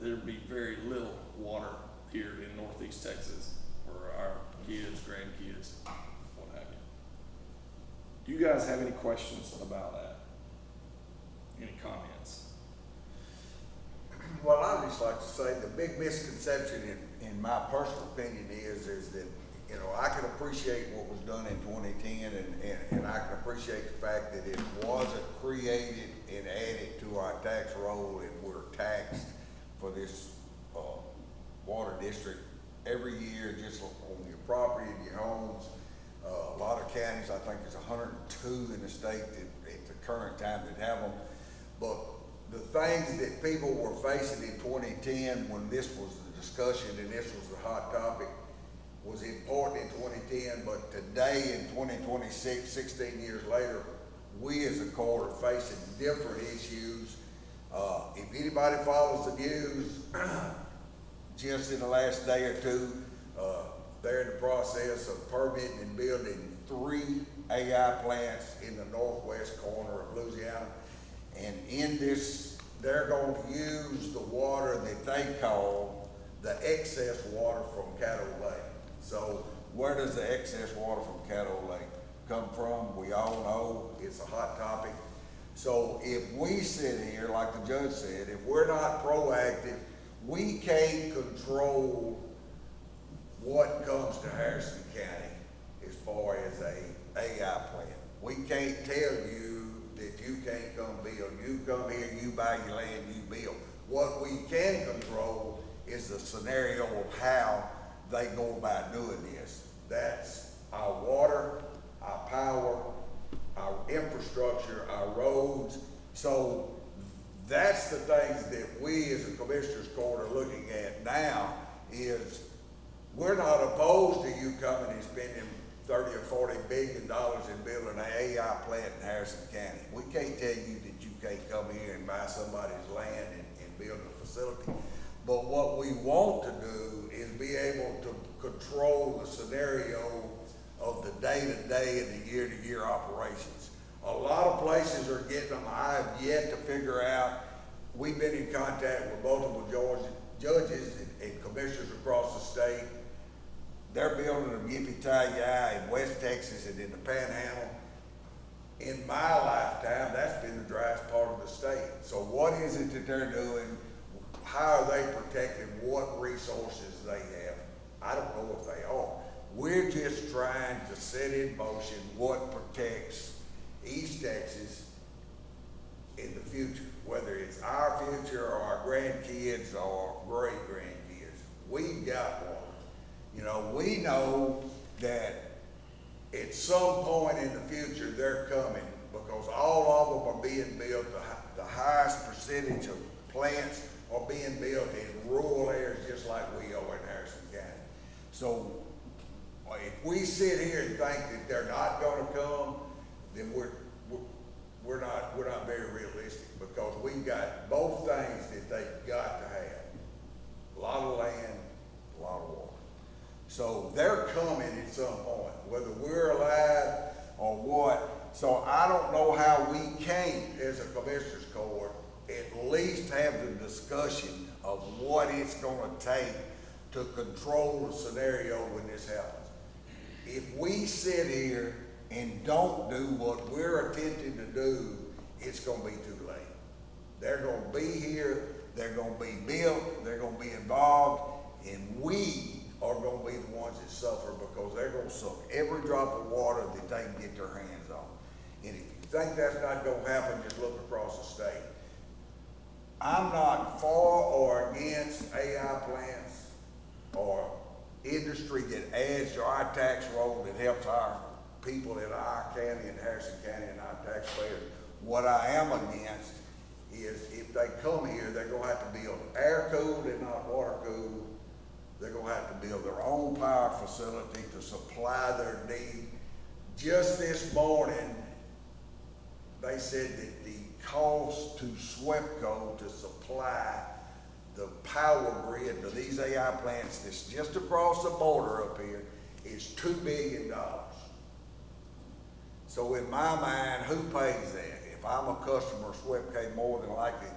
there'd be very little water here in Northeast Texas for our kids, grandkids, what have you. Do you guys have any questions about that? Any comments? Well, I'd just like to say the big misconception in my personal opinion is that, you know, I can appreciate what was done in 2010 and I can appreciate the fact that it wasn't created and added to our tax roll and we're taxed for this water district every year just on your property and your homes. A lot of counties, I think there's 102 in the state that at the current time that have them. But the things that people were facing in 2010 when this was the discussion and this was the hot topic was important in 2010, but today in 2026, 16 years later, we as a court are facing different issues. If anybody follows the news, just in the last day or two, they're in the process of permitting and building 3 AI plants in the northwest corner of Louisiana. And in this, they're going to use the water that they call the excess water from Caddo Lake. So where does the excess water from Caddo Lake come from? We all know it's a hot topic. So if we sit here, like the judge said, if we're not proactive, we can't control what comes to Harrison County as far as a AI plant. We can't tell you that you can't come build. You come here, you buy your land, you build. What we can control is the scenario of how they go about doing this. That's our water, our power, our infrastructure, our roads. So that's the things that we as a commissioners court are looking at now is we're not opposed to you coming and spending $30 or $40 billion in building an AI plant in Harrison County. We can't tell you that you can't come here and buy somebody's land and build a facility. But what we want to do is be able to control the scenario of the day-to-day and the year-to-year operations. A lot of places are getting them. I have yet to figure out. We've been in contact with multiple judges and commissioners across the state. They're building them yippee-ki-yay in West Texas and in the Panhandle. In my lifetime, that's been the driest part of the state. So what is it that they're doing? How are they protecting what resources they have? I don't know if they are. We're just trying to set in motion what protects East Texas in the future, whether it's our future or our grandkids or great-grandkids. We've got one. You know, we know that at some point in the future they're coming because all of them are being built, the highest percentage of plants are being built in rural areas just like we are in Harrison County. So if we sit here and think that they're not gonna come, then we're not very realistic because we've got both things that they've got to have. A lot of land, a lot of water. So they're coming at some point, whether we're alive or what. So I don't know how we can't, as a commissioner's court, at least have the discussion of what it's gonna take to control the scenario when this happens. If we sit here and don't do what we're attempting to do, it's gonna be too late. They're gonna be here, they're gonna be built, they're gonna be involved, and we are gonna be the ones that suffer because they're gonna suck every drop of water that they can get their hands on. And if you think that's not gonna happen, just look across the state. I'm not for or against AI plants or industry that adds to our tax roll that helps our people in our county and Harrison County and our taxpayers. What I am against is if they come here, they're gonna have to build air-cooled and not water-cooled They're gonna have to build their own power facility to supply their need. Just this morning, they said that the cost to SWEPCO to supply the power grid to these AI plants that's just across the border up here is $2 billion. So in my mind, who pays that? If I'm a customer of SWEPCO, more than likely.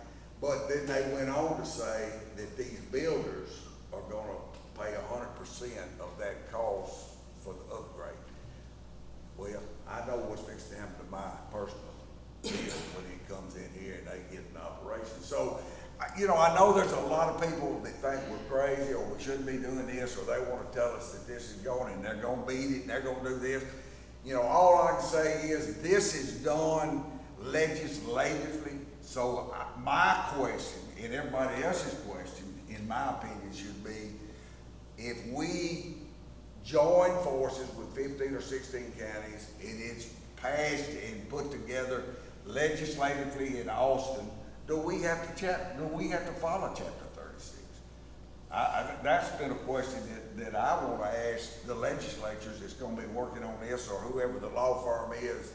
But then they went on to say that these builders are gonna pay 100% of that cost for the upgrade. Well, I know what's fixing to happen to my personal bill when it comes in here and they get an operation. So, you know, I know there's a lot of people that think we're crazy or we shouldn't be doing this, or they want to tell us that this is going and they're going to beat it and they're going to do this. You know, all I can say is this is done legislatively. So my question and everybody else's question, in my opinion, should be, if we join forces with 15 or 16 counties and it's passed and put together legislatively in Austin, do we have to follow Chapter 36? That's been a question that I want to ask the legislatures that's going to be working on this, or whoever the law firm is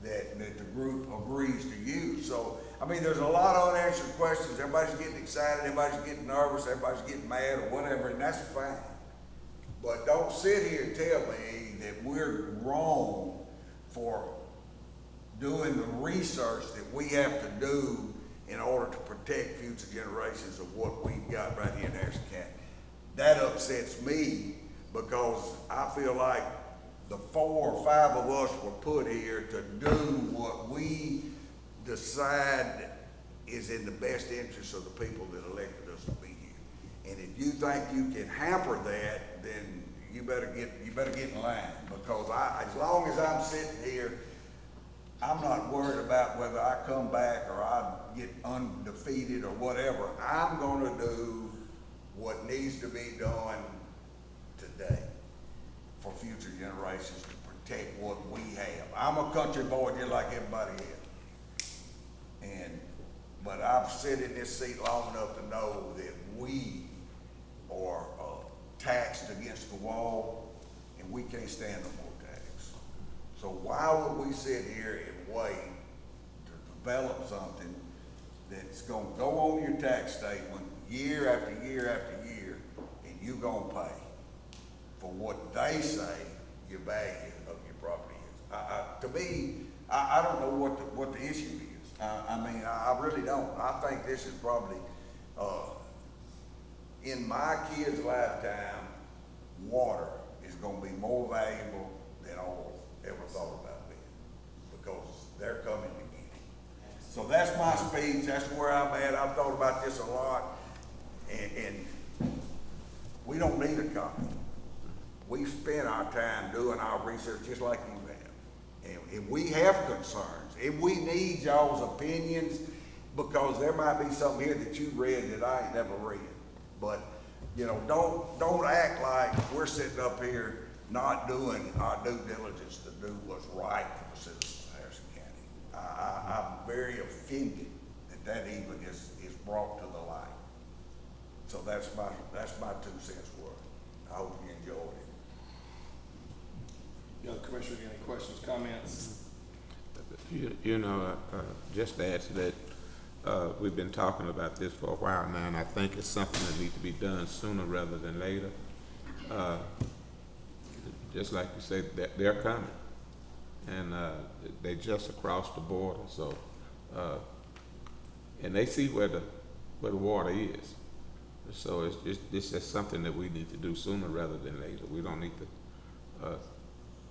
that the group agrees to use. So, I mean, there's a lot of unanswered questions. Everybody's getting excited, everybody's getting nervous, everybody's getting mad or whatever, and that's fine. But don't sit here and tell me that we're wrong for doing the research that we have to do in order to protect future generations of what we've got right here in Harrison County. That upsets me because I feel like the 4 or 5 of us were put here to do what we decide is in the best interest of the people that elected us to be here. And if you think you can hamper that, then you better get in line, because as long as I'm sitting here, I'm not worried about whether I come back or I get undefeated or whatever. I'm gonna do what needs to be done today for future generations to protect what we have. I'm a country boy just like everybody else. But I've sat in this seat long enough to know that we are taxed against the wall, and we can't stand no more tax. So why would we sit here and wait to develop something that's gonna go on your tax statement year after year after year, and you gonna pay for what they say your value of your property is? To me, I don't know what the issue is. I really don't. I think this is probably, in my kid's lifetime, water is gonna be more valuable than oil ever thought about being, because they're coming to get it. So that's my speech, that's where I'm at. I've thought about this a lot, and we don't need a company. We spend our time doing our research just like you have. And we have concerns, and we need y'all's opinions, because there might be something here that you read that I ain't never read. But, you know, don't act like we're sitting up here not doing our due diligence to do what's right for the citizens of Harrison County. I'm very offended that even is brought to the light. So that's my 2 cents worth. I hope you enjoyed it. You know, Commissioner, any questions, comments? Just to add to that, we've been talking about this for a while now, and I think it's something that needs to be done sooner rather than later. Just like you said, they're coming, and they just across the border. So, and they see where the water is. So it's just something that we need to do sooner rather than later. We don't need to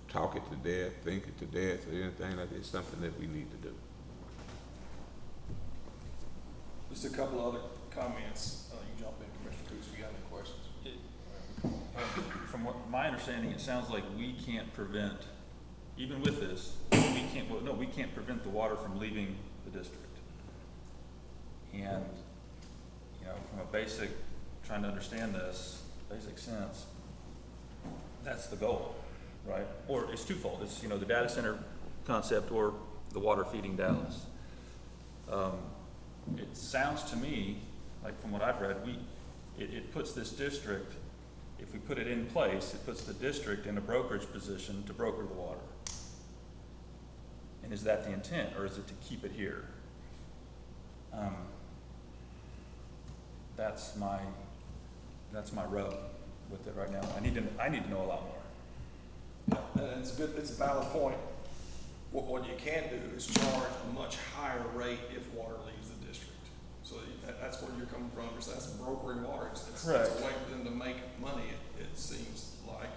talk it to death, think it to death, or anything like that. It's something that we need to do. Just a couple of other comments. You jump in, Commissioner Coos, if you got any questions. From what my understanding, it sounds like we can't prevent, even with this, we can't prevent the water from leaving the district. And, you know, from a basic, trying to understand this, basic sense, that's the goal, right? Or it's twofold. It's, you know, the data center concept or the water feeding Dallas. It sounds to me, like from what I've read, it puts this district if we put it in place, it puts the district in a brokerage position to broker the water. And is that the intent, or is it to keep it here? That's my rub with it right now. I need to know a lot more. Yeah, and it's a valid point. What you can do is charge a much higher rate if water leaves the district. So that's where you're coming from, because that's brokering water. It's a Correct. way for them to make money, it seems like.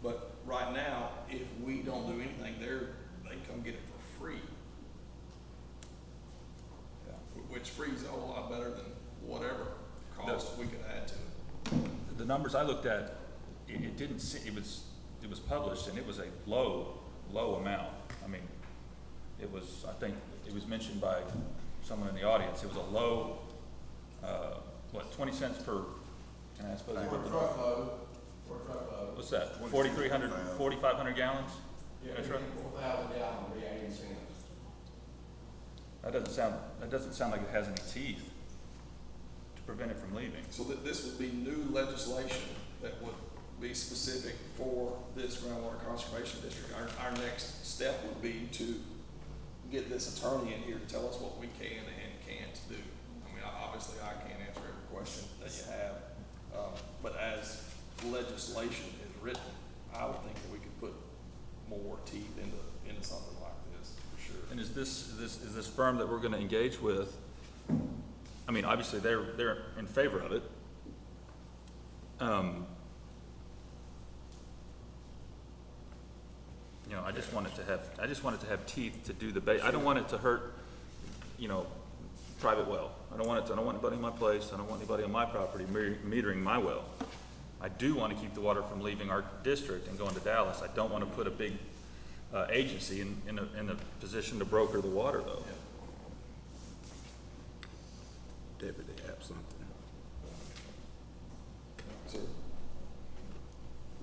But right now, if we don't do anything, they come get it for free. Yeah. Which frees a whole lot better than whatever cost we could add to it. The numbers I looked at, it didn't see, it was published, and it was a low amount. I mean, it was, I think, it was mentioned by someone in the audience, it was a low, 20 cents per, can I ask Fuzzy what the? For a truckload. What's that, 4,300, 4,500 gallons? Yeah, In a truck? 4,000 gallons, would be 18 cents. That doesn't sound like it has any teeth to prevent it from leaving. So this would be new legislation that would be specific for this groundwater conservation district. Our next step would be to get this attorney in here to tell us what we can and can't do. I mean, obviously I can't answer every question that you have, but as legislation is written, I would think that we could put more teeth into something like this, for sure. And is this firm that we're gonna engage with, I mean, obviously they're in favor of it. You know, I just want it to have teeth to do the I don't want it to hurt, private well. I don't want anybody in my place, I don't want anybody on my property metering my well. I do want to keep the water from leaving our district and going to Dallas. I don't want to put a big, agency in a position to broker the water, though. Deputy have something. So,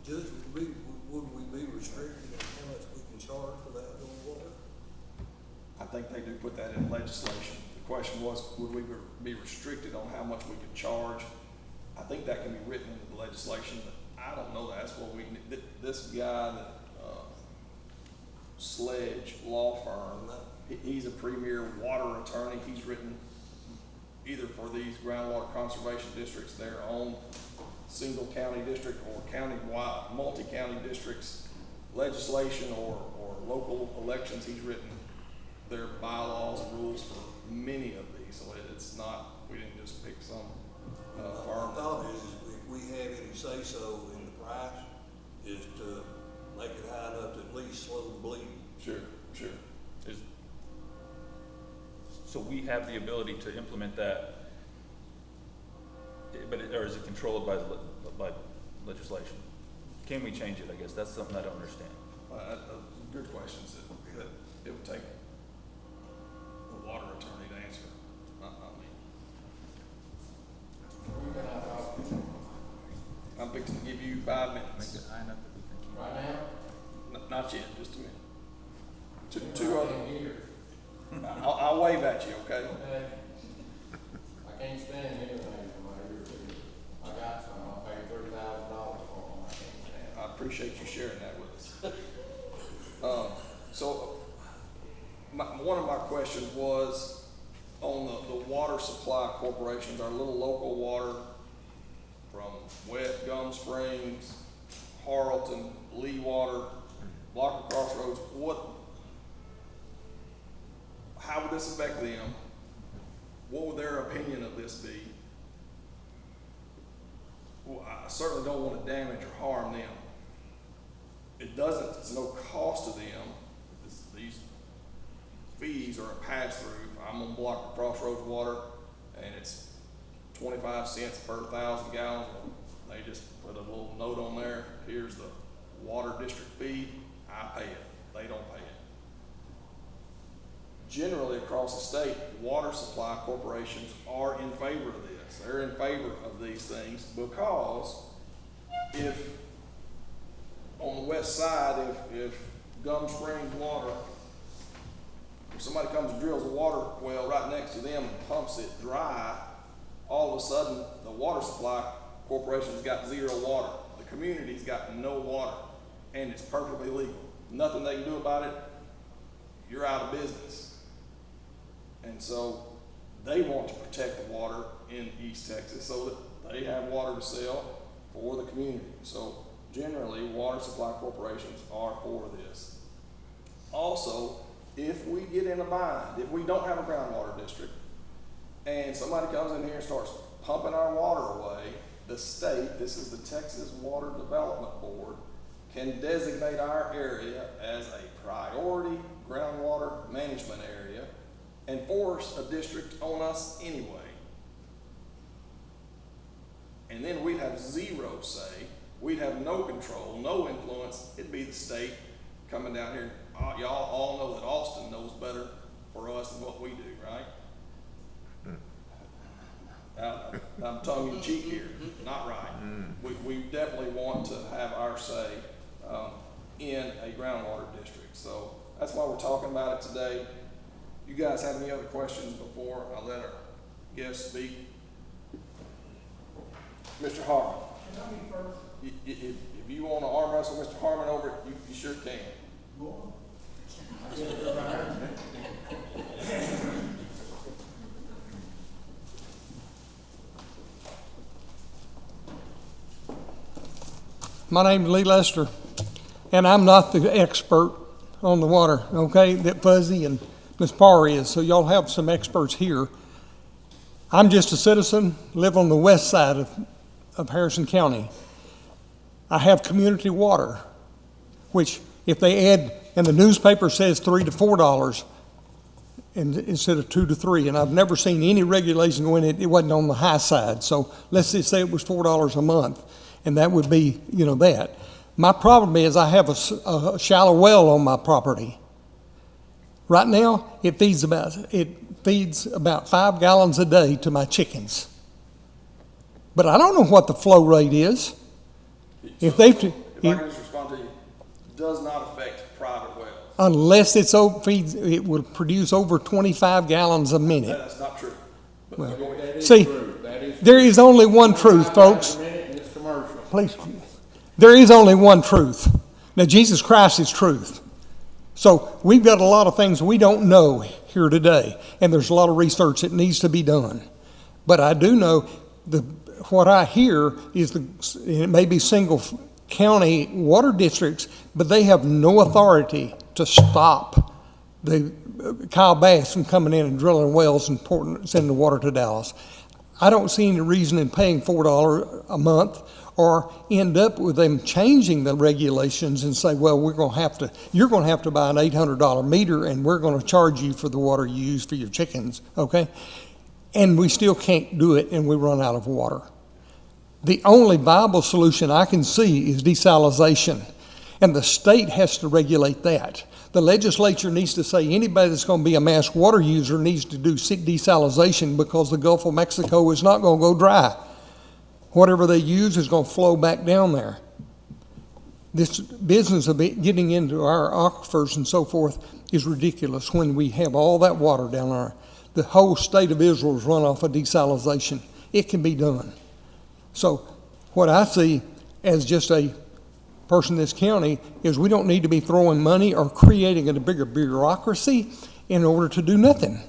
Judge, would we be restricted in how much we can charge for that little water? I think they do put that in legislation. The question was, would we be restricted on how much we could charge? I think that can be written into the legislation, but I don't know that. That's what this guy that, Sledge Law Firm, he's a premier water attorney. He's written either for these groundwater conservation districts, their own single county district, or county-wide, multi-county districts legislation, or local elections. He's written their bylaws and rules for many of these, so it's not, we didn't just pick some firm. My thought is if we have any say-so in the price, is to make it high enough to at least slow the bleeding. Sure. So we have the ability to implement that, or is it controlled by legislation? Can we change it, I guess? That's something I don't understand. Good questions that it would take a water attorney to answer, not me. I'm fixing to give you 5 minutes. Right now? Not yet, just a minute. Two other. I'll wave at you, okay? Okay. I can't stand anything from my ear to you. I got some, I'll pay $30,000 for them, I can't stand. I appreciate you sharing that with us. So, one of my questions was on the water supply corporations, our little local water from West Gum Springs, Harleton, Lee Water, Blocker Crossroads. How would this affect them? What would their opinion of this be? Well, I certainly don't want to damage or harm them. It's no cost to them. These fees are a pass-through. If I'm on Blocker Crossroads water and it's 25 cents per 1,000 gallons, they just put a little note on there, here's the water district fee, I pay it, they don't pay it. Generally across the state, water supply corporations are in favor of this. They're in favor of these things because if on the west side, if Gum Springs Water, if somebody comes and drills a water well right next to them and pumps it dry, all of a sudden the water supply corporation's got zero water. The community's got no water, and it's perfectly legal. Nothing they can do about it, you're out of business. And so they want to protect the water in East Texas so that they have water to sell for the community. So generally, water supply corporations are for this. Also, if we get in a bind, if we don't have a groundwater district, and somebody comes in here and starts pumping our water away, the state, this is the Texas Water Development Board, can designate our area as a priority groundwater management area and force a district on us anyway. And then we'd have zero say, we'd have no control, no influence. It'd be the state coming down here. Y'all all know that Austin knows better for us than what we do, right? I'm tongue in cheek here, not right. We definitely want to have our say in a groundwater district. So that's why we're talking about it today. You guys have any other questions before I let our guests speak? Mr. Harmon. Can I be first? If you want to arm wrestle Mr. Harmon over it, you sure can. My name's Lee Lester, and I'm not the expert on the water, okay, that Fuzzy and Ms. Parr is, so y'all have some experts here. I'm just a citizen, live on the west side of Harrison County. I have community water, which if they add, and the newspaper says $3 to $4 instead of $2 to $3, and I've never seen any regulation going in, it wasn't on the high side, so let's just say it was $4 a month. And that would be, that. My problem is I have a shallow well on my property. Right now, it feeds about 5 gallons a day to my chickens. But I don't know what the flow rate is. If I can just respond to you, does not affect private wells. Unless it will produce over 25 gallons a minute. That's not true. There is only one truth, folks. Please. There is only one truth. Now, Jesus Christ is truth. So we've got a lot of things we don't know here today, and there's a lot of research that needs to be done. But I do know what I hear is it may be single county water districts, but they have no authority to stop the Kyle Bass from coming in and drilling wells and sending the water to Dallas. I don't see any reason in paying $4 a month or end up with them changing the regulations and say, well, you're going to have to buy an $800 meter and we're going to charge you for the water you use for your chickens, okay? And we still can't do it and we run out of water. The only viable solution I can see is desalination, and the state has to regulate that. The legislature needs to say anybody that's going to be a mass water user needs to do desalination because the Gulf of Mexico is not going to go dry. Whatever they use is going to flow back down there. This business of getting into our aquifers and so forth is ridiculous when we have all that water down there. The whole state of Israel is run off of desalination. It can be done. So what I see as just a person in this county is we don't need to be throwing money or creating a bigger bureaucracy in order to do nothing.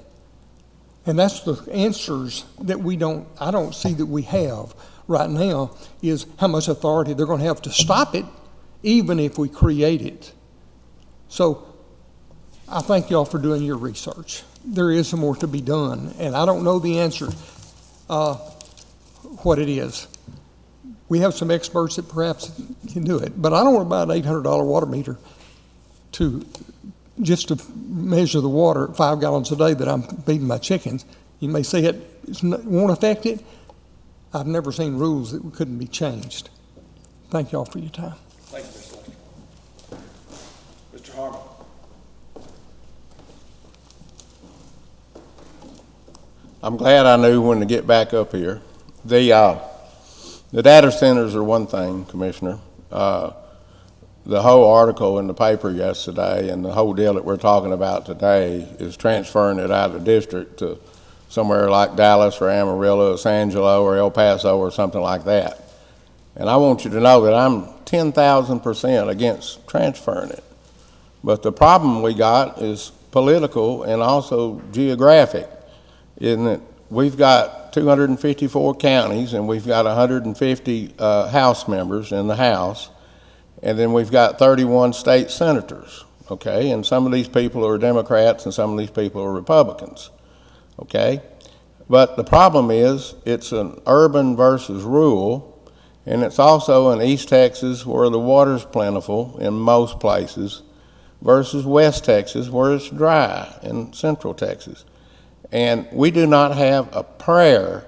And that's the answers that I don't see that we have right now, is how much authority they're going to have to stop it, even if we create it. So I thank y'all for doing your research. There is some more to be done, and I don't know the answer, what it is. We have some experts that perhaps can do it, but I don't want to buy an $800 water meter just to measure the water, 5 gallons a day that I'm feeding my chickens. You may say it won't affect it. I've never seen rules that couldn't be changed. Thank y'all for your time. Thank you, Mr. Lester. Mr. Harmon. I'm glad I knew when to get back up here. The data centers are one thing, Commissioner. The whole article in the paper yesterday and the whole deal that we're talking about today is transferring it out of the district to somewhere like Dallas or Amarillo or San Angelo or El Paso or something like that. And I want you to know that I'm 10,000% against transferring it. But the problem we got is political and also geographic, in that we've got 254 counties and we've got 150 House members in the House, and then we've got 31 state senators, okay? And some of these people are Democrats and some of these people are Republicans, okay? But the problem is it's an urban versus rural, and it's also in East Texas where the water's plentiful in most places versus West Texas where it's dry in Central Texas. And we do not have a prayer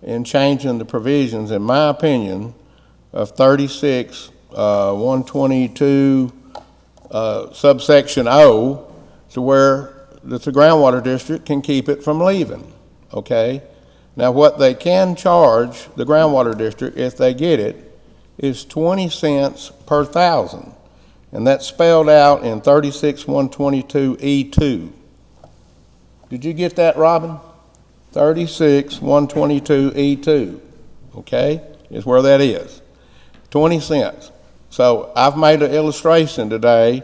in changing the provisions, in my opinion, of 36, 122, subsection O, to where the groundwater district can keep it from leaving, okay? Now, what they can charge the groundwater district, if they get it, is 20 cents per thousand. And that's spelled out in 36-122E2. Did you get that, Robin? 36-122E2, okay, is where that is. 20 cents. So I've made an illustration today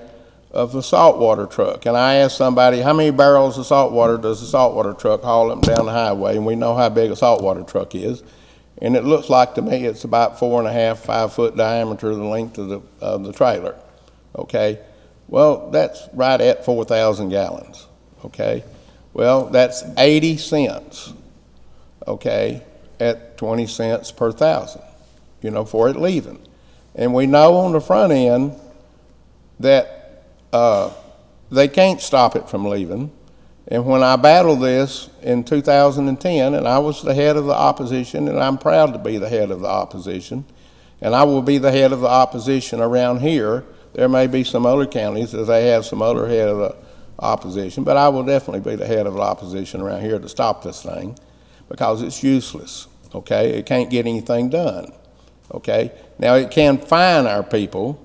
of a saltwater truck, and I asked somebody, how many barrels of saltwater does a saltwater truck haul up and down the highway? And we know how big a saltwater truck is, and it looks like to me it's about 4.5, 5 foot diameter, the length of the trailer, okay? Well, that's right at 4,000 gallons, okay? Well, that's 80 cents, okay, at 20 cents per thousand, you know, for it leaving. And we know on the front end that they can't stop it from leaving. And when I battled this in 2010, and I was the head of the opposition, and I'm proud to be the head of the opposition, and I will be the head of the opposition around here. There may be some other counties that they have some other head of the opposition, but I will definitely be the head of the opposition around here to stop this thing, because it's useless, okay? It can't get anything done, okay? Now, it can fine our people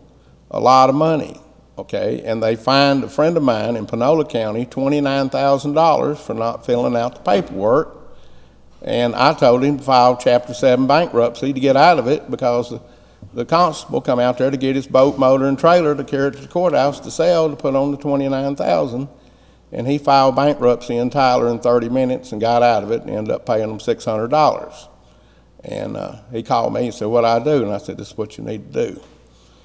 a lot of money, okay? And they fined a friend of mine in Panola County $29,000 for not filling out the paperwork. And I told him to file Chapter 7 bankruptcy to get out of it, because the constable come out there to get his boat, motor, and trailer to carry it to the courthouse to sell, to put on the $29,000. And he filed bankruptcy in Tyler in 30 minutes and got out of it and ended up paying them $600. And he called me and said, what I do? And I said, this is what you need to do,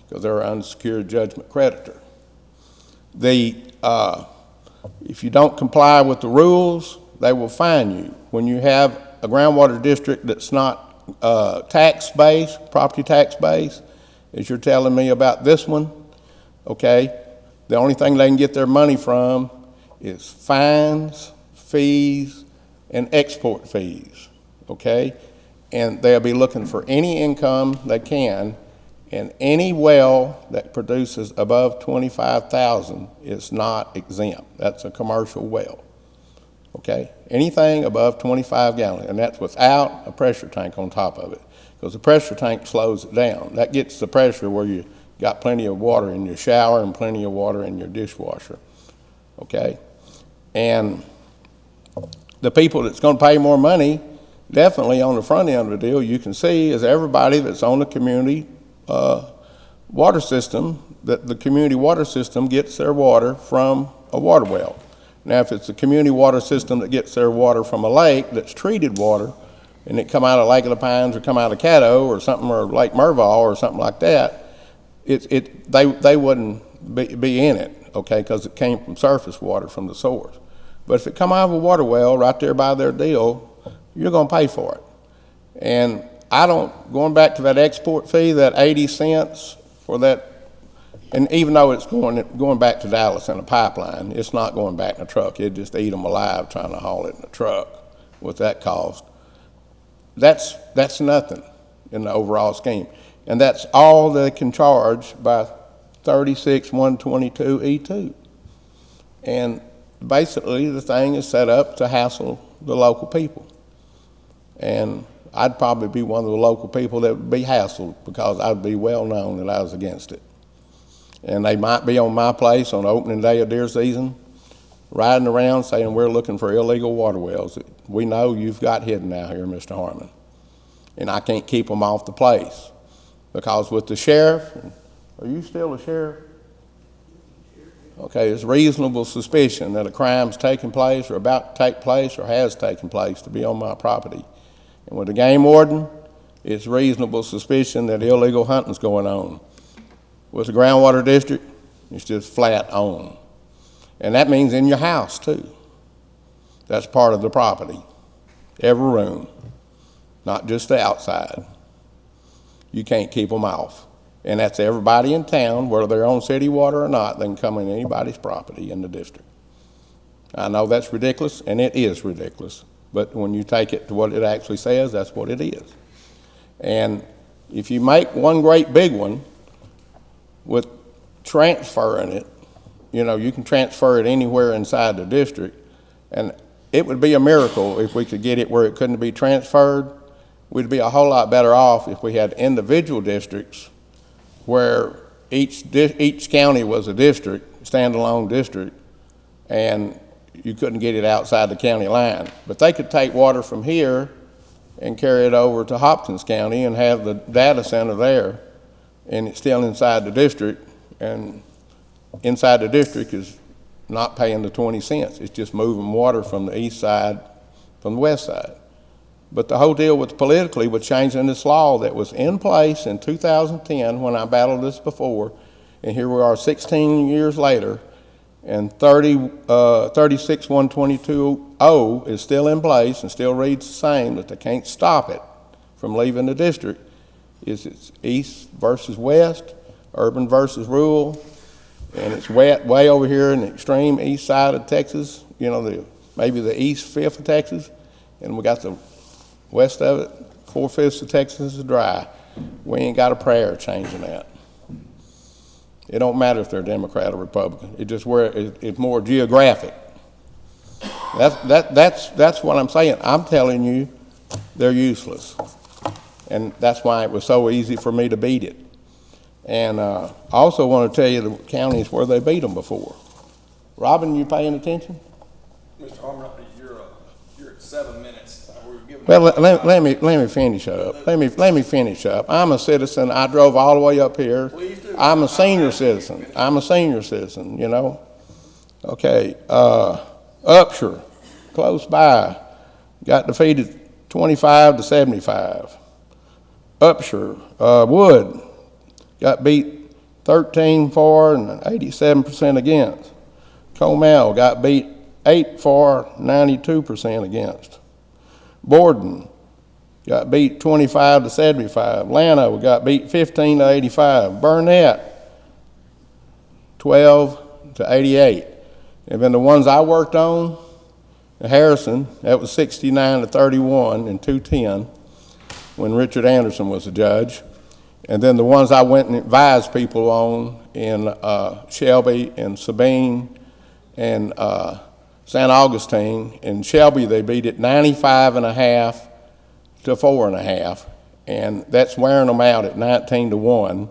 because they're an unsecured judgment creditor. If you don't comply with the rules, they will fine you. When you have a groundwater district that's not tax base, property tax base, as you're telling me about this one, okay, the only thing they can get their money from is fines, fees, and export fees, okay? And they'll be looking for any income they can, and any well that produces above 25,000 is not exempt. That's a commercial well, okay? Anything above 25 gallons, and that's without a pressure tank on top of it, because the pressure tank slows it down. That gets the pressure where you got plenty of water in your shower and plenty of water in your dishwasher, okay? And the people that's going to pay more money, definitely on the front end of the deal, you can see, is everybody that's on the community water system, that the community water system gets their water from a water well. Now, if it's a community water system that gets their water from a lake that's treated water, and it come out of Lake of the Pines or come out of Caddo or something, or Lake Merval or something like that, they wouldn't be in it, okay, because it came from surface water from the source. But if it come out of a water well right there by their deal, you're going to pay for it. And going back to that export fee, that 80 cents for that, and even though it's going back to Dallas in a pipeline, it's not going back in a truck. It'd just eat them alive trying to haul it in a truck with that cost. That's nothing in the overall scheme. And that's all they can charge by 36-122E2. And basically the thing is set up to hassle the local people. And I'd probably be one of the local people that would be hassled, because I'd be well known that I was against it. And they might be on my place on opening day of deer season, riding around saying we're looking for illegal water wells. We know you've got hidden out here, Mr. Harmon, and I can't keep them off the place. Because with the sheriff, are you still a sheriff? Okay, it's reasonable suspicion that a crime's taking place or about to take place or has taken place to be on my property. And with the game warden, it's reasonable suspicion that illegal hunting's going on. With the groundwater district, it's just flat on. And that means in your house too. That's part of the property. Every room, not just the outside. You can't keep them off. And that's everybody in town, whether they're on city water or not, they can come in anybody's property in the district. I know that's ridiculous, and it is ridiculous, but when you take it to what it actually says, that's what it is. And if you make one great big one with transferring it, you know, you can transfer it anywhere inside the district, and it would be a miracle if we could get it where it couldn't be transferred. We'd be a whole lot better off if we had individual districts where each county was a district, standalone district, and you couldn't get it outside the county line. But they could take water from here and carry it over to Hopkins County and have the data center there, and it's still inside the district, and inside the district is not paying the 20 cents. It's just moving water from the east side, from the west side. But the whole deal with politically with changing this law that was in place in 2010 when I battled this before, and here we are 16 years later, and 36.122.0 is still in place and still reads the same, that they can't stop it from leaving the district. It's east versus west, urban versus rural, and it's way over here in the extreme east side of Texas, you know, maybe the east fifth of Texas, and we got the west of it, 4/5 of Texas is dry. We ain't got a prayer changing that. It don't matter if they're Democrat or Republican. It just where it's more geographic. That's what I'm saying. I'm telling you, they're useless, and that's why it was so easy for me to beat it. And I also want to tell you the counties where they beat them before. Robin, you paying attention? Mr. Harmon, you're at 7 minutes. Well, let me finish up. Let me finish up. I'm a citizen. I drove all the way up here. Please do. I'm a senior citizen. You know. Okay. Upshur, close by, got defeated 25-75. Upshur, Wood, got beat 13-4 and 87% against. Comel got beat 8-4, 92% against. Borden got beat 25-75. Llano got beat 15-85. Burnett 12-88. And then the ones I worked on, Harrison, that was 69-31 and 210 when Richard Anderson was the judge. And then the ones I went and advised people on in Shelby and Sabine and St. Augustine. In Shelby, they beat it 95.5 to 4.5, and that's wearing them out at 19-1.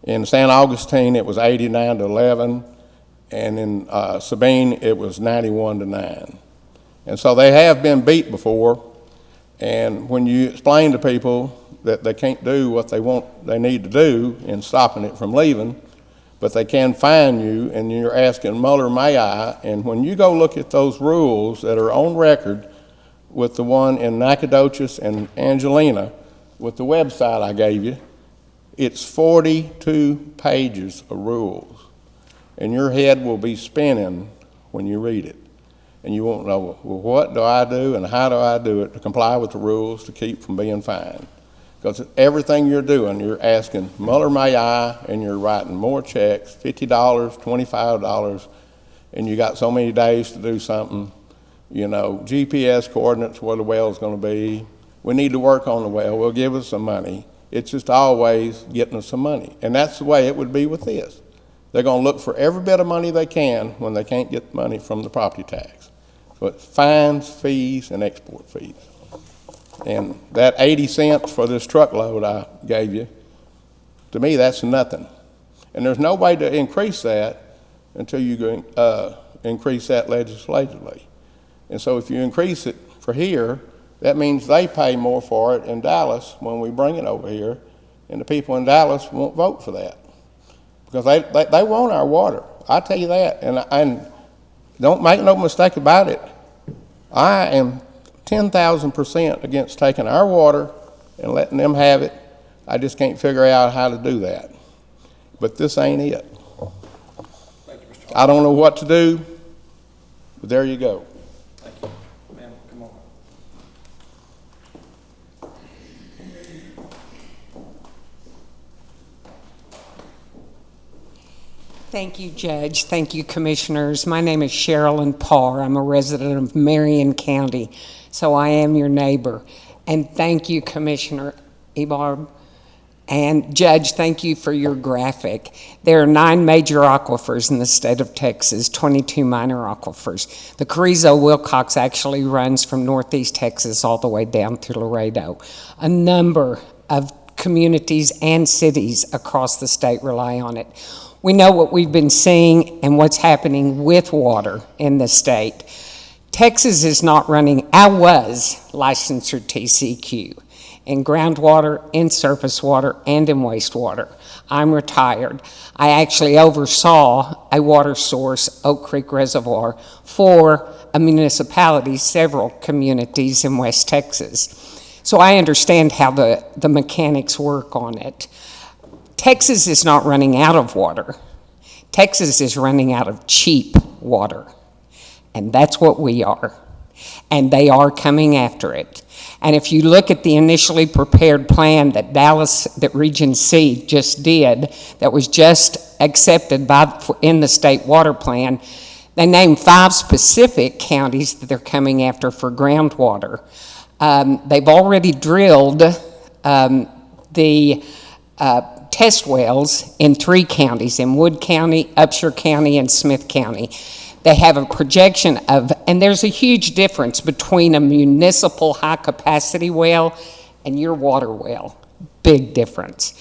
In St. Augustine, it was 89-11, and in Sabine, it was 91-9. And so they have been beat before, and when you explain to people that they can't do what they need to do in stopping it from leaving, but they can fine you, and you're asking, Muller, may I? And when you go look at those rules that are on record with the one in Nacogdoches and Angelina, with the website I gave you, it's 42 pages of rules. And your head will be spinning when you read it. And you won't know, well, what do I do and how do I do it to comply with the rules to keep from being fined? Because everything you're doing, you're asking, Muller, may I? And you're writing more checks, $50, $25, and you got so many days to do something. You know, GPS coordinates where the well's going to be. We need to work on the well. Well, give us some money. It's just always getting us some money. And that's the way it would be with this. They're going to look for every bit of money they can when they can't get money from the property tax. So it's fines, fees, and export fees. And that 80 cents for this truckload I gave you, to me, that's nothing. And there's no way to increase that until you increase that legislatively. And so if you increase it for here, that means they pay more for it in Dallas when we bring it over here, and the people in Dallas won't vote for that. Because they want our water, I tell you that, and don't make no mistake about it. I am 10,000% against taking our water and letting them have it. I just can't figure out how to do that. But this ain't it. Thank you, Mr. I don't know what to do, but there you go. Thank you. Ma'am, come on. Thank you, Judge. Thank you, Commissioners. My name is Sherilyn Parr. I'm a resident of Marion County, so I am your neighbor. And thank you, Commissioner Ebarb. And Judge, thank you for your graphic. There are 9 major aquifers in the state of Texas, 22 minor aquifers. The Carrizo-Wilcox actually runs from northeast Texas all the way down to Laredo. A number of communities and cities across the state rely on it. We know what we've been seeing and what's happening with water in the state. Texas is not running. I was licensor TCQ in groundwater, in surface water, and in wastewater. I'm retired. I actually oversaw a water source, Oak Creek Reservoir, for a municipality, several communities in West Texas. So I understand how the mechanics work on it. Texas is not running out of water. Texas is running out of cheap water. And that's what we are. And they are coming after it. And if you look at the initially prepared plan that Region C just did, that was just accepted in the state water plan, they named 5 specific counties that they're coming after for groundwater. They've already drilled the test wells in 3 counties, in Wood County, Upshur County, and Smith County. They have a projection of, and there's a huge difference between a municipal high-capacity well and your water well. Big difference.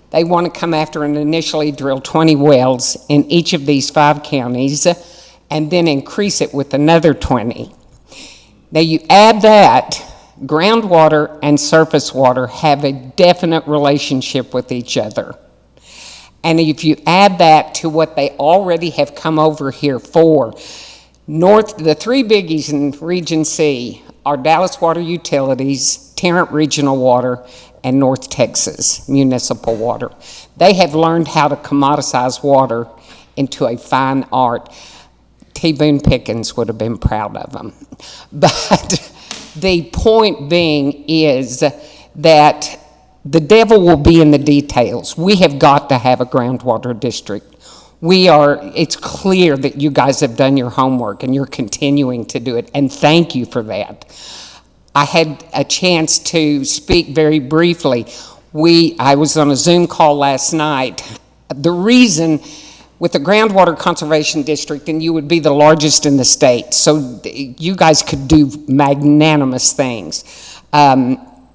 They want to come after and initially drill 20 wells in each of these 5 counties and then increase it with another 20. Now you add that, groundwater and surface water have a definite relationship with each other. And if you add that to what they already have come over here for, the 3 biggies in Region C are Dallas Water Utilities, Tarrant Regional Water, and North Texas Municipal Water. They have learned how to commoditize water into a fine art. T. Boone Pickens would have been proud of them. But the point being is that the devil will be in the details. We have got to have a groundwater district. It's clear that you guys have done your homework and you're continuing to do it, and thank you for that. I had a chance to speak very briefly. I was on a Zoom call last night. The reason with the groundwater conservation district, and you would be the largest in the state, so you guys could do magnanimous things.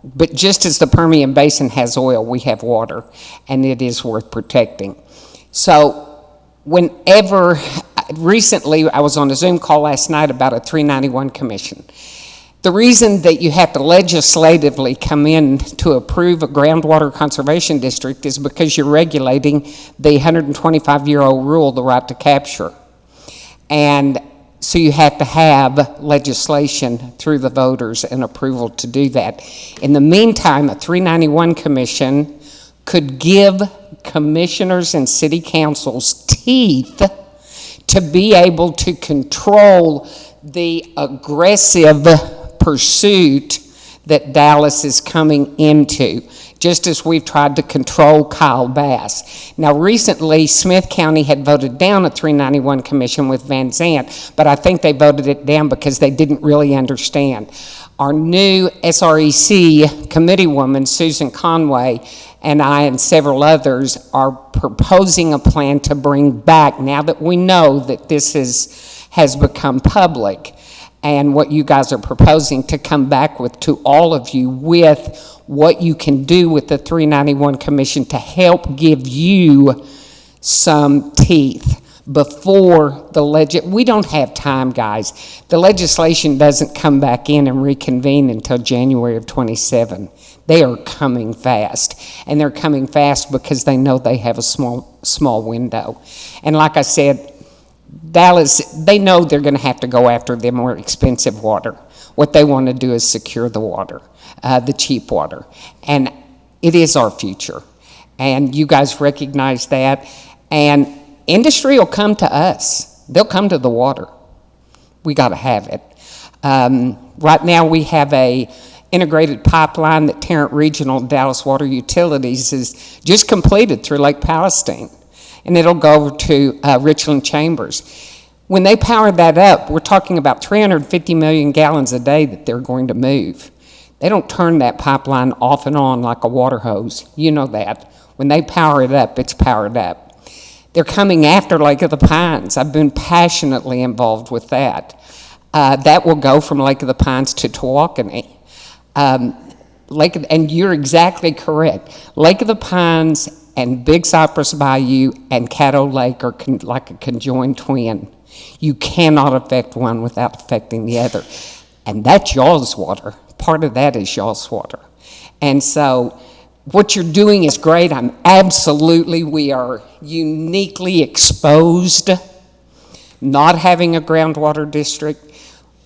But just as the Permian Basin has oil, we have water, and it is worth protecting. So recently I was on a Zoom call last night about a 391 commission. The reason that you have to legislatively come in to approve a groundwater conservation district is because you're regulating the 125-year-old rule, the right to capture. And so you have to have legislation through the voters and approval to do that. In the meantime, a 391 commission could give commissioners and city councils teeth to be able to control the aggressive pursuit that Dallas is coming into, just as we've tried to control Kyle Bass. Now, recently, Smith County had voted down a 391 commission with Van Zant, but I think they voted it down because they didn't really understand. Our new SREC committee woman, Susan Conway, and I and several others are proposing a plan to bring back, now that we know that this has become public, and what you guys are proposing to come back with to all of you with what you can do with the 391 commission to help give you some teeth. before we don't have time, guys. The legislation doesn't come back in and reconvene until January of '27. They are coming fast, and they're coming fast because they know they have a small window. And like I said, Dallas, they know they're going to have to go after the more expensive water. What they want to do is secure the water, the cheap water, and it is our future. And you guys recognize that, and industry will come to us. They'll come to the water. We got to have it. Right now, we have a integrated pipeline that Tarrant Regional Dallas Water Utilities has just completed through Lake Palestine, and it'll go over to Richland Chambers. When they power that up, we're talking about 350 million gallons a day that they're going to move. They don't turn that pipeline off and on like a water hose. You know that. When they power it up, it's powered up. They're coming after Lake of the Pines. I've been passionately involved with that. That will go from Lake of the Pines to Tawakoni. And you're exactly correct. Lake of the Pines and Big Cypress Bayou and Caddo Lake are like a conjoined twin. You cannot affect one without affecting the other. And that's y'all's water. Part of that is y'all's water. And so what you're doing is great. We are uniquely exposed, not having a groundwater district.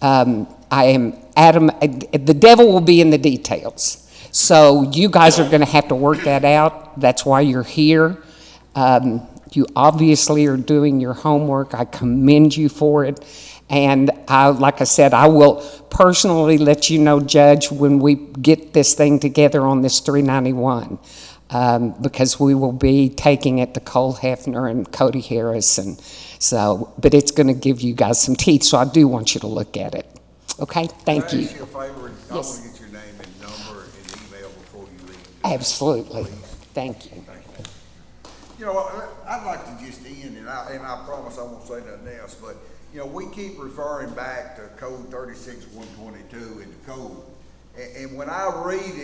I am the devil will be in the details. So you guys are going to have to work that out. That's why you're here. You obviously are doing your homework. I commend you for it. And like I said, I will personally let you know, Judge, when we get this thing together on this 391, because we will be taking it to Cole Hefner and Cody Harris. And so, but it's going to give you guys some teeth, so I do want you to look at it. Okay, thank you. Can I ask you a favor? I Yes. want to get your name and number and email before you leave. Absolutely. Please. Thank you. You know, I'd like to just end, and I promise I won't say nothing else, but, you know, we keep referring back to Code 36-122 in the code. And when I read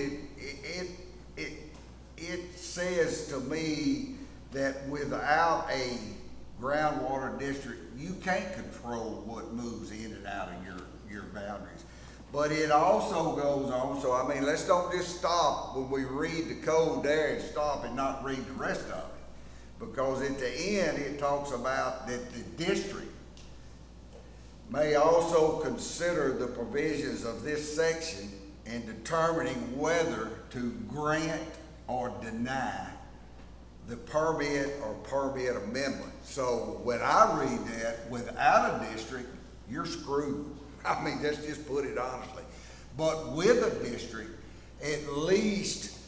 it says to me that without a groundwater district, you can't control what moves in and out of your boundaries. But it also goes on, so I mean, let's don't just stop when we read the code there and stop and not read the rest of it. Because at the end, it talks about that the district may also consider the provisions of this section in determining whether to grant or deny the permit or permit amendment. So when I read that, without a district, you're screwed. I mean, let's just put it honestly. But with a district, at least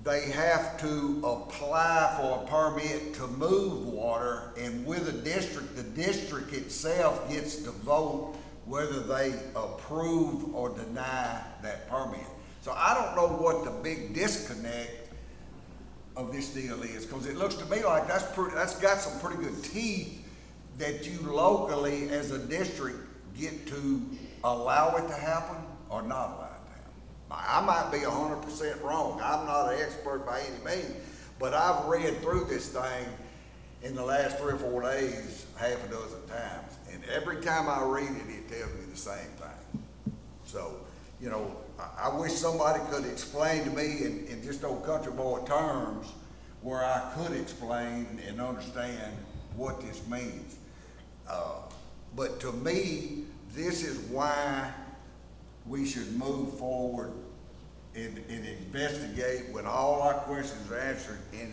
they have to apply for a permit to move water, and with a district, the district itself gets to vote whether they approve or deny that permit. So I don't know what the big disconnect of this deal is, because it looks to me like that's got some pretty good teeth, that you locally as a district get to allow it to happen or not allow it to happen. I might be 100% wrong. I'm not an expert by any means, but I've read through this thing in the last 3 or 4 days half a dozen times, and every time I read it, it tells me the same thing. So, you know, I wish somebody could explain to me in just old country boy terms where I could explain and understand what this means. But to me, this is why we should move forward and investigate when all our questions are answered, and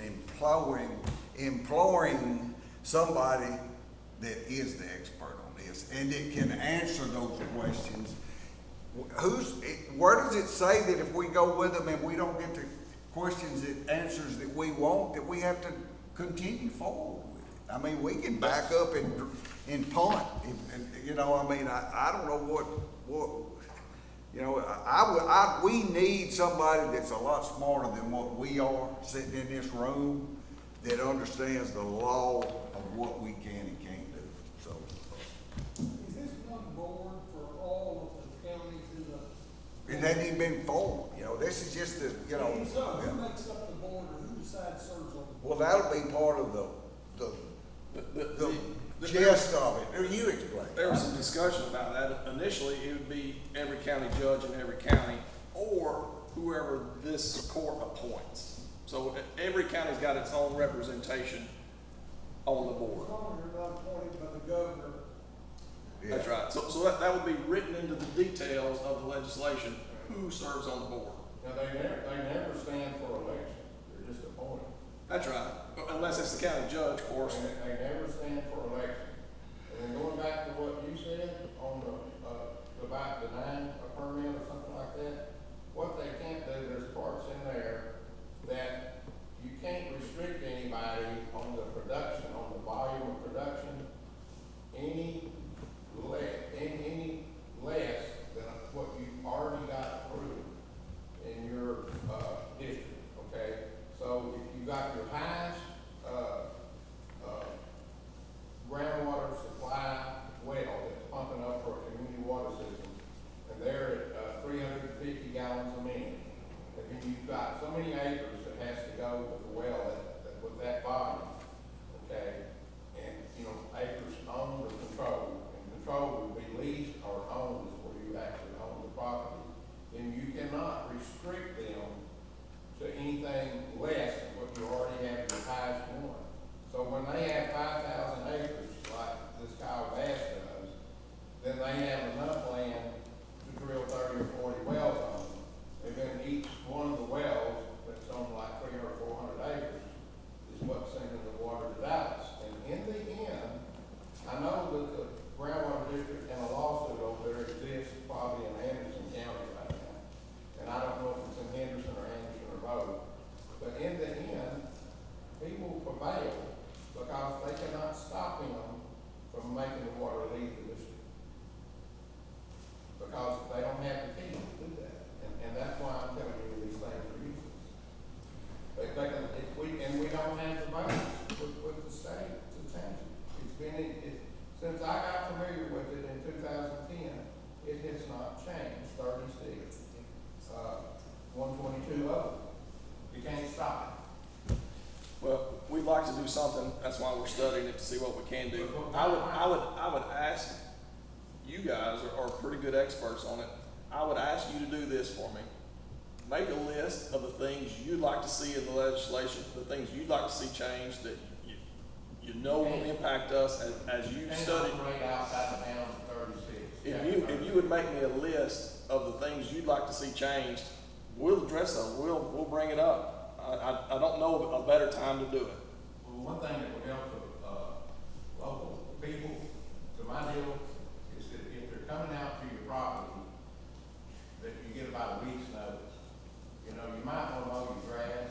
imploring somebody that is the expert on this and that can answer those questions. Where does it say that if we go with them and we don't get the questions and answers that we want, that we have to continue forward with it? I mean, we can back up and punt, and you know, I mean, I don't know what you know, we need somebody that's a lot smarter than what we are sitting in this room, that understands the law of what we can and can't do. So. Is this one board for all of the counties in the? It hadn't even been formed, you know, this is just the, you know. So who makes up the board, or who decides serves on the board? Well, that'll be part of gist of it? You explain. There was some discussion about that. Initially, it would be every county judge in every county, or whoever this court appoints. So every county's got its own representation on the board. As long as you're not appointed by the governor. That's right. So that would be written into the details of the legislation, who serves on the board. Now, they never stand for election, they're just appointed. That's right. Unless it's the county judge, of course. They never stand for election. And then going back to what you said on about denying a permit or something like that, what they can't do, there's parts in there that you can't restrict anybody on the production, on the volume of production, any less than what you've already got approved in your, district, okay? So if you got your highest, groundwater supply well that's pumping up for a community water system, and they're at 350 gallons a minute, and then you've got so many acres that has to go with the well with that volume, okay? And, you know, acres owned or controlled, and control would be leased or owned is where you actually own the property, then you cannot restrict them to anything less than what you already have in your highest one. So when they have 5,000 acres, like this Kyle Bass does, then they have enough land to drill 30 or 40 wells on them. And then each one of the wells that's on like 300 or 400 acres is what's sending the water to Dallas. And in the end, I know that the groundwater district and a lawsuit over there exists probably in Anderson County right now. And I don't know if it's in Henderson or Anderson or both. But in the end, people prevail because they cannot stop him from making the water leave the district. Because they don't have the key to do that. And that's why I'm telling you these things are useless. And we don't have the votes with the state to change it. It's been, since I got familiar with it in 2010, it has not changed, 36, 122 of them. You can't stop it. Well, we'd like to do something, that's why we're studying it, to see what we can do. I would ask, you guys are pretty good experts on it, I would ask you to do this for me. Make a list of the things you'd like to see in the legislation, the things you'd like to see changed that you know will impact us as you study. Outside the town of 36. If you would make me a list of the things you'd like to see changed, we'll address them, we'll bring it up. I don't know of a better time to do it. Well, one thing that would help local people, to my deal, is that if they're coming out to your property, that you get about a week's notice. You know, you might want to mow your grass,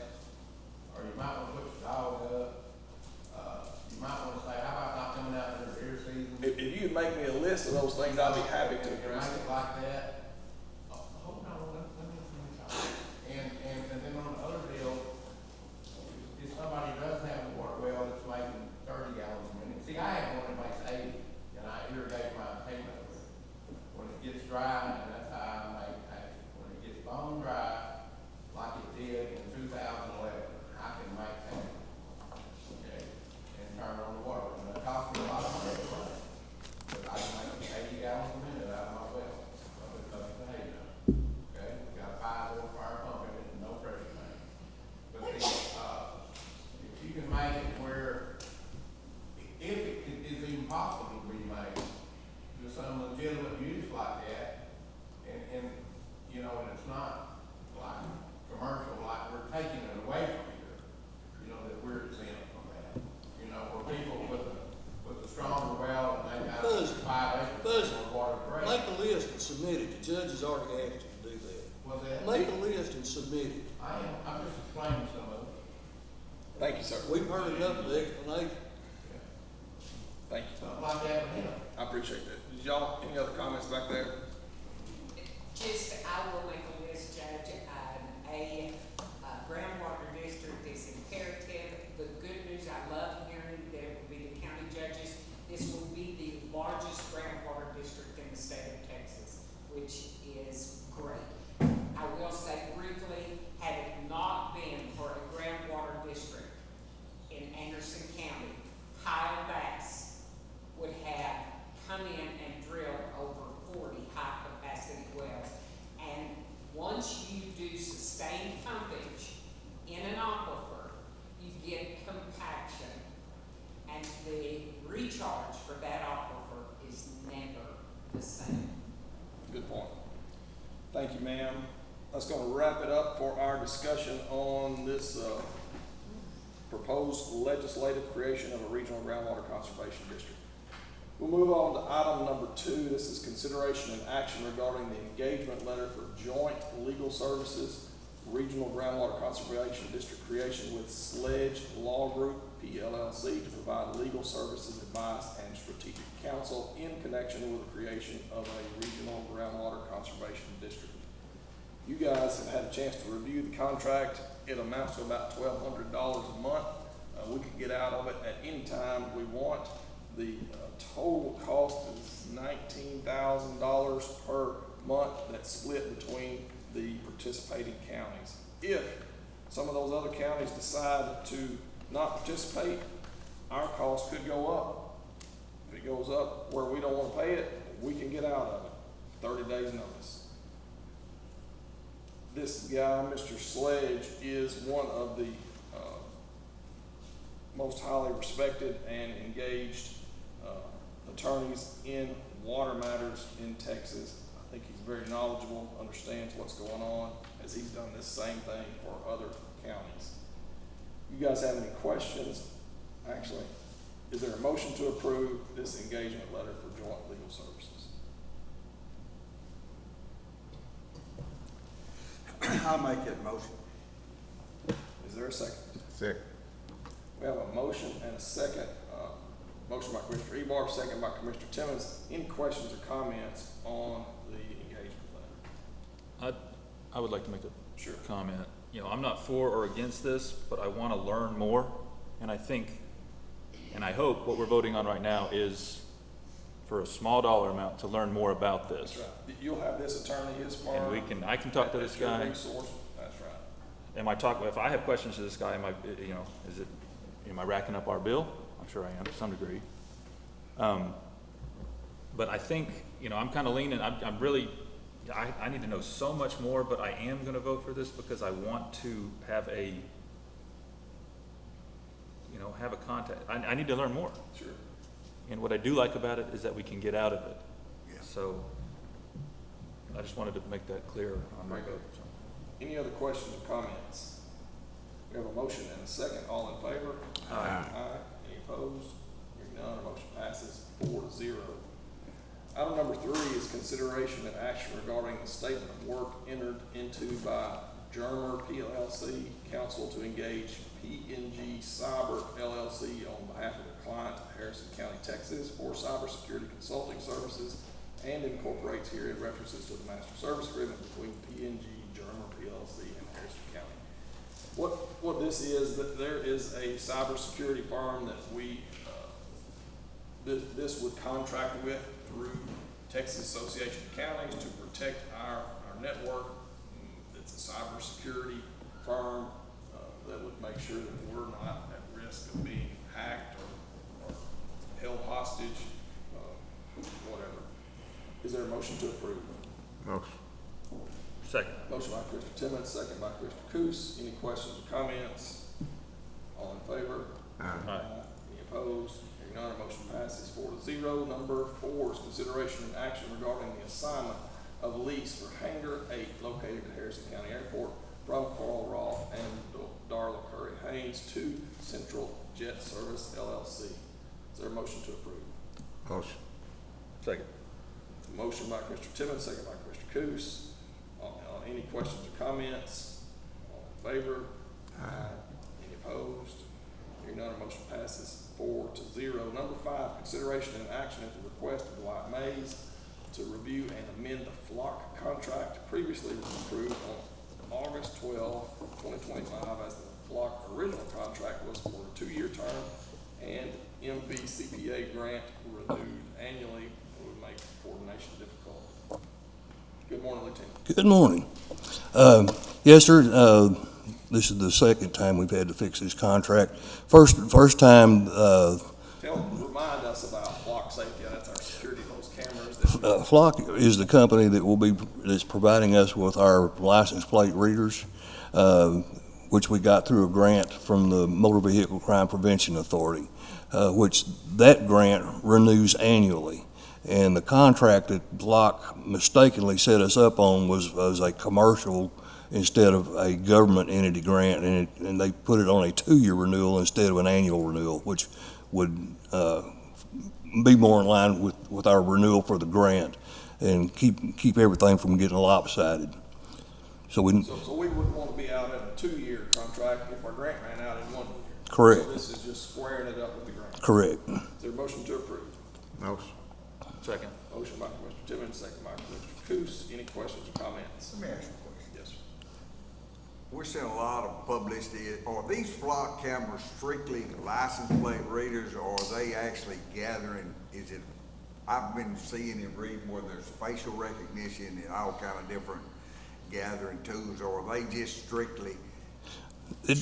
or you might want to put your dog up. You might want to say, how about not coming out during deer season? If you'd make me a list of those things, I'd be happy to address Make it. it like that. Hold on, let me finish. And then on the other deal, if somebody does have a water well that's making 30 gallons a minute, see, I have one that makes 80, and I irrigate my payment with it. When it gets dry, and that's how I make hay. When it gets bone dry, like it did in 2011, I can make hay. Okay, and turn on the water, and it costs me a lot of money to run it. But I can make 80 gallons a minute out of my well, of the hay now. Okay, we got a 5 horsepower pump in it, and no pressure tank. But the, if you can make it where, if it is even possible to be made to some legitimate use like that, and you know, and it's not like commercial, like we're taking it away from here, you know, that we're exempt from that. You know, where people with a stronger well, and they got 5 acres of water break. Make a list and submit it. The judge has already asked you to do that. Well, then, Make a list and submit it. I'm just explaining some of it. Thank you, sir. We've heard enough of the explanation. Thank you. Something like that with him. I appreciate that. Did y'all, any other comments back there? Just, I will make a list, Judge. A groundwater district is imperative. The good news, I love hearing that it will be the county judges. This will be the largest groundwater district in the state of Texas, which is great. I will say briefly, had it not been for a groundwater district in Anderson County, Kyle Bass Good point. Thank you, ma'am. That's gonna wrap it up for our discussion on this, proposed legislative creation of a regional groundwater conservation district. We'll move on to item number 2. This is consideration and action regarding the engagement letter for joint legal services, regional groundwater conservation district creation with Sledge Law Group, PLLC, to provide legal services, advice, and strategic counsel in connection with the creation of a regional groundwater conservation district. You guys have had a chance to review the contract. It amounts to about $1,200 a month. We can get out of it at any time we want. The total cost is $19,000 per month. That's split between the participating counties. If some of those other counties decide to not participate, our cost could go up. If it goes up where we don't want to pay it, we can get out of it. 30 days notice. This guy, Mr. Sledge, is one of the most highly respected and engaged attorneys in water matters in Texas. I think he's very knowledgeable, understands what's going on, as he's done this same thing for other counties. You guys have any questions? Actually, is there a motion to approve this engagement letter for joint legal services? I'll make that motion. Is there a second? Second. We have a motion and a second. Motion by Commissioner Ebar, second by Commissioner Timmons. Any questions or comments on the engagement letter? I would like to make a comment. You know, I'm not for or against this, but I want to learn more. And I think, and I hope what we're voting on right now is for a small dollar amount to learn more about this. That's right. You'll have this attorney, his firm. And I can talk to this guy. Resource. That's right. If I have questions to this guy, am I racking up our bill? I'm sure I am to some degree. But I think, I'm kind of leaning, I need to know so much more, but I am going to vote for this because I want to have a contact. I need to learn more. Sure. And what I do like about it is that we can get out of it. Yeah. So I just wanted to make that clear on my vote. So. Any other questions or comments? We have a motion and a second. All in favor? Aye. Any opposed? Hearing none, our motion passes 4-0. Item number 3 is consideration and action regarding the statement of work entered into by Germer PLLC Counsel to engage PNG Cyber LLC on behalf of the client, Harrison County, Texas, for cybersecurity consulting services, and incorporates here in references to the master service agreement between PNG, Germer PLLC, and Harrison County. What this is, that there is a cybersecurity firm that we this would contract with through Texas Association of Counties to protect our network. It's a cybersecurity firm that would make sure that we're not at risk of being hacked or held hostage, whatever. Is there a motion to approve? Motion. Second. Motion by Commissioner Timmons, second by Commissioner Coos. Any questions or comments? All in favor? Aye. Any opposed? Hearing none, our motion passes 4-0. Number 4 is consideration and action regarding the assignment of lease for Hangar 8 located at Harrison County Airport from Carl Roth and Darla Curry Haynes to Central Jet Service LLC. Is there a motion to approve? Motion. Second. Motion by Commissioner Timmons, second by Commissioner Coos. Any questions or comments? All in favor? Aye. Any opposed? Hearing none, our motion passes 4-0. Number 5, consideration and action at the request of Dwight Mays to review and amend the Flock contract previously approved on August 12, 2025, as the Flock original contract was for a 2-year term and MVCPA grant renewed annually. It would make coordination difficult. Good morning, Lieutenant. Good morning. Yes, sir. This is the second time we've had to fix this contract. First time. Remind us about Flock Safety. That's our security, those cameras. Flock is the company that's providing us with our license plate readers, which we got through a grant from the Motor Vehicle Crime Prevention Authority, which that grant renews annually. And the contract that Block mistakenly set us up on was a commercial instead of a government entity grant, and they put it on a 2-year renewal instead of an annual renewal, which would be more in line with our renewal for the grant and keep everything from getting lopsided. So we wouldn't want to be out in a 2-year contract if our grant ran out in 1 year. Correct. So this is just squaring it up with the grant. Correct. Is there a motion to approve? Motion. Second. Motion by Commissioner Timmons, second by Commissioner Coos. Any questions or comments? Let me ask you a question. Yes, sir. We're seeing a lot of publicity. Are these flock cameras strictly license plate readers, or are they actually gathering, I've been seeing and reading where there's facial recognition and all kind of different gathering tools, or are they just strictly? What do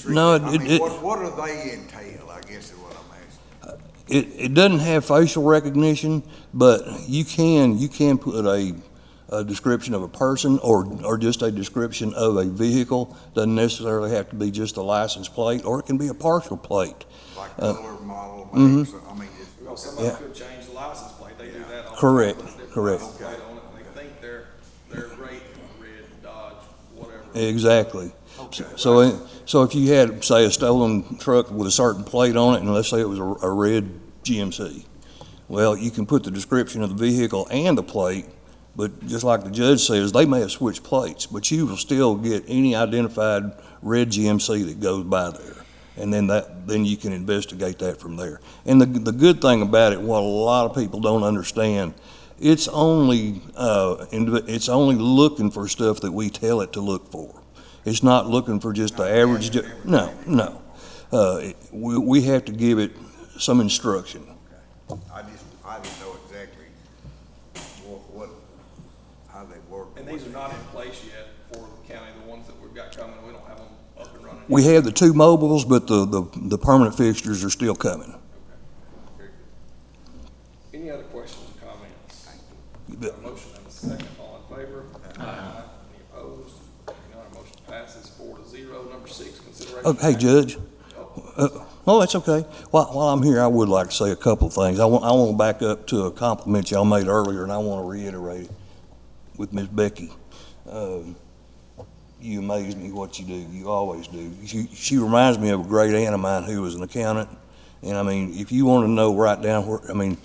they entail, I guess is what I'm asking. It doesn't have facial recognition, but you can put a description of a person or just a description of a vehicle. Doesn't necessarily have to be just a license plate, or it can be a partial plate. Like color, model, make, so, I mean, Somebody could change the license plate. They do that all the time. Correct. Put a different Correct. license plate on it, and they think they're great, red, Dodge, whatever. Exactly. Okay. So if you had, say, a stolen truck with a certain plate on it, and let's say it was a red GMC, well, you can put the description of the vehicle and the plate, but just like the judge says, they may have switched plates, but you will still get any identified red GMC that goes by there. And then you can investigate that from there. And the good thing about it, what a lot of people don't understand, it's only looking for stuff that we tell it to look for. It's not looking for just the average. No. We have to give it some instruction. Okay. I didn't know exactly how they work. And these are not in place yet for the county, the ones that we've got coming. We don't have them up and running. We have the 2 mobiles, but the permanent fixtures are still coming. Okay. Very good. Any other questions or comments? You bet. A motion and a second. All in favor? Aye. Any opposed? Hearing none, our motion passes 4-0. Number 6, consideration. Oh, hey, Judge. Oh, that's okay. While I'm here, I would like to say a couple of things. I want to back up to a compliment y'all made earlier, and I want to reiterate it with Ms. Becky. You amaze me what you do. You always do. She reminds me of a great aunt of mine who was an accountant. And I mean, if you want to know right down where, I mean,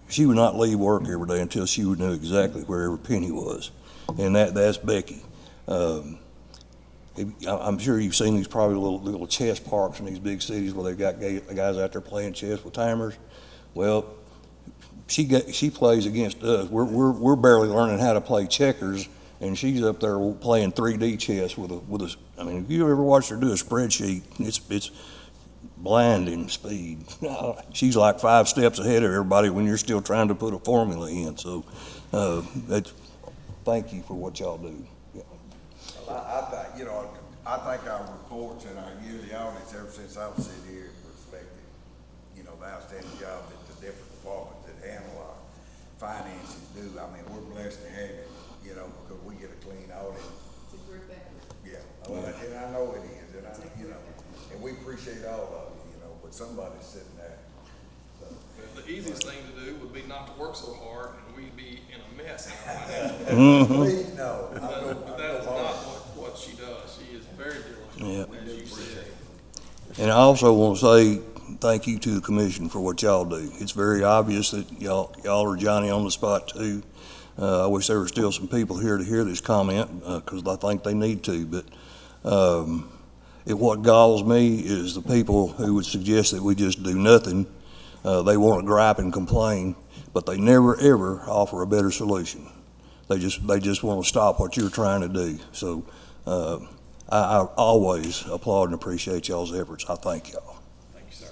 she would not leave work every day until she would know exactly where every penny was. And that's Becky. I'm sure you've seen these probably little chess parks in these big cities where they've got guys out there playing chess with timers. Well, she plays against us. We're barely learning how to play checkers, and she's up there playing 3D chess with a. I mean, if you ever watched her do a spreadsheet, it's blinding speed. She's like 5 steps ahead of everybody when you're still trying to put a formula in. So, thank you for what y'all do. I think our reports and our yearly audits, ever since I've sitting here, reflected, the outstanding job that the different departments that handle our finances do. I mean, we're blessed to have it, because we get a clean audit. It's a group effort. Yeah, and I know it is, and we appreciate all of it, but somebody's sitting there. So. The easiest thing to do would be not to work so hard, and we'd be in a mess. Please, no. But that is not what she does. She is very diligent, as you said. And I also want to say thank you to the commission for what y'all do. It's very obvious that y'all are Johnny on the spot too. I wish there were still some people here to hear this comment, because I think they need to. But what galls me is the people who would suggest that we just do nothing. They want to gripe and complain, but they never ever offer a better solution. They just want to stop what you're trying to do. So I always applaud and appreciate y'all's efforts. I thank y'all. Thank you, sir.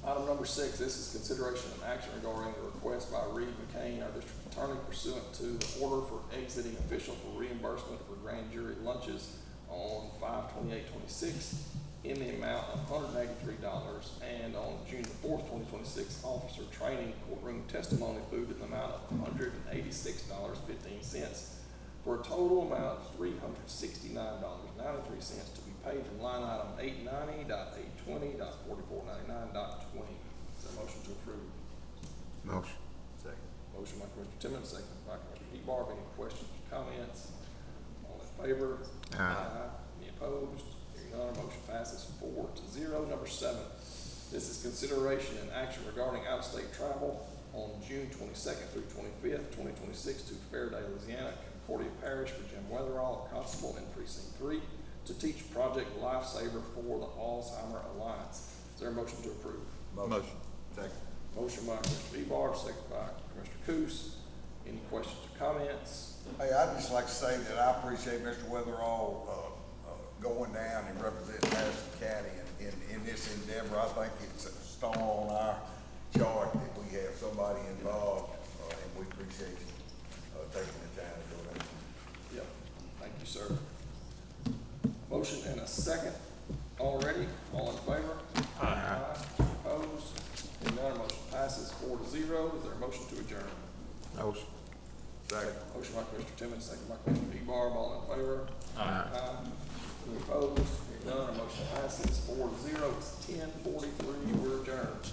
Item number 6, this is consideration and action regarding the request by Reed McCain, our district attorney, pursuant to the order for exiting official for reimbursement for grand jury lunches on 5/28/26 in the amount of $183, and on June the 4th, 2026, officer training courtroom testimony food in the amount of $186.15 for a total amount of $369.93 to be paid from line item 890.820.4499.20. Is there a motion to approve? Motion. Motion by Commissioner Timmons, second by Commissioner Ebar. Any questions or comments? All in favor? Aye. Any opposed? Hearing none, motion passes 4-0. Number 7, this is consideration and action regarding out-of-state travel on June 22nd through 25th, 2026 to Faraday, Louisiana, Concordia Parish for Jim Weatherall, a constable in Precinct 3, to teach Project Lifesaver for the Alzheimer Alliance. Is there a motion to approve? Motion. Second. Motion by Commissioner Ebar, second by Commissioner Coos. Any questions or comments? Hey, I'd just like to say that I appreciate Mr. Weatherall, going down and representing Madison County in this endeavor. I think it's a star on our chart that we have somebody involved, and we appreciate you, taking the time to go down. Yep. Thank you, sir. Motion and a second already. All in favor? Aye. Opposed? Hearing none, motion passes 4-0. Is there a motion to adjourn? Motion. Second. Motion by Commissioner Timmons, second by Commissioner Ebar. All in favor? Aye. Any opposed? Hearing none, motion passes 4-0. It's 10:43. We're adjourned.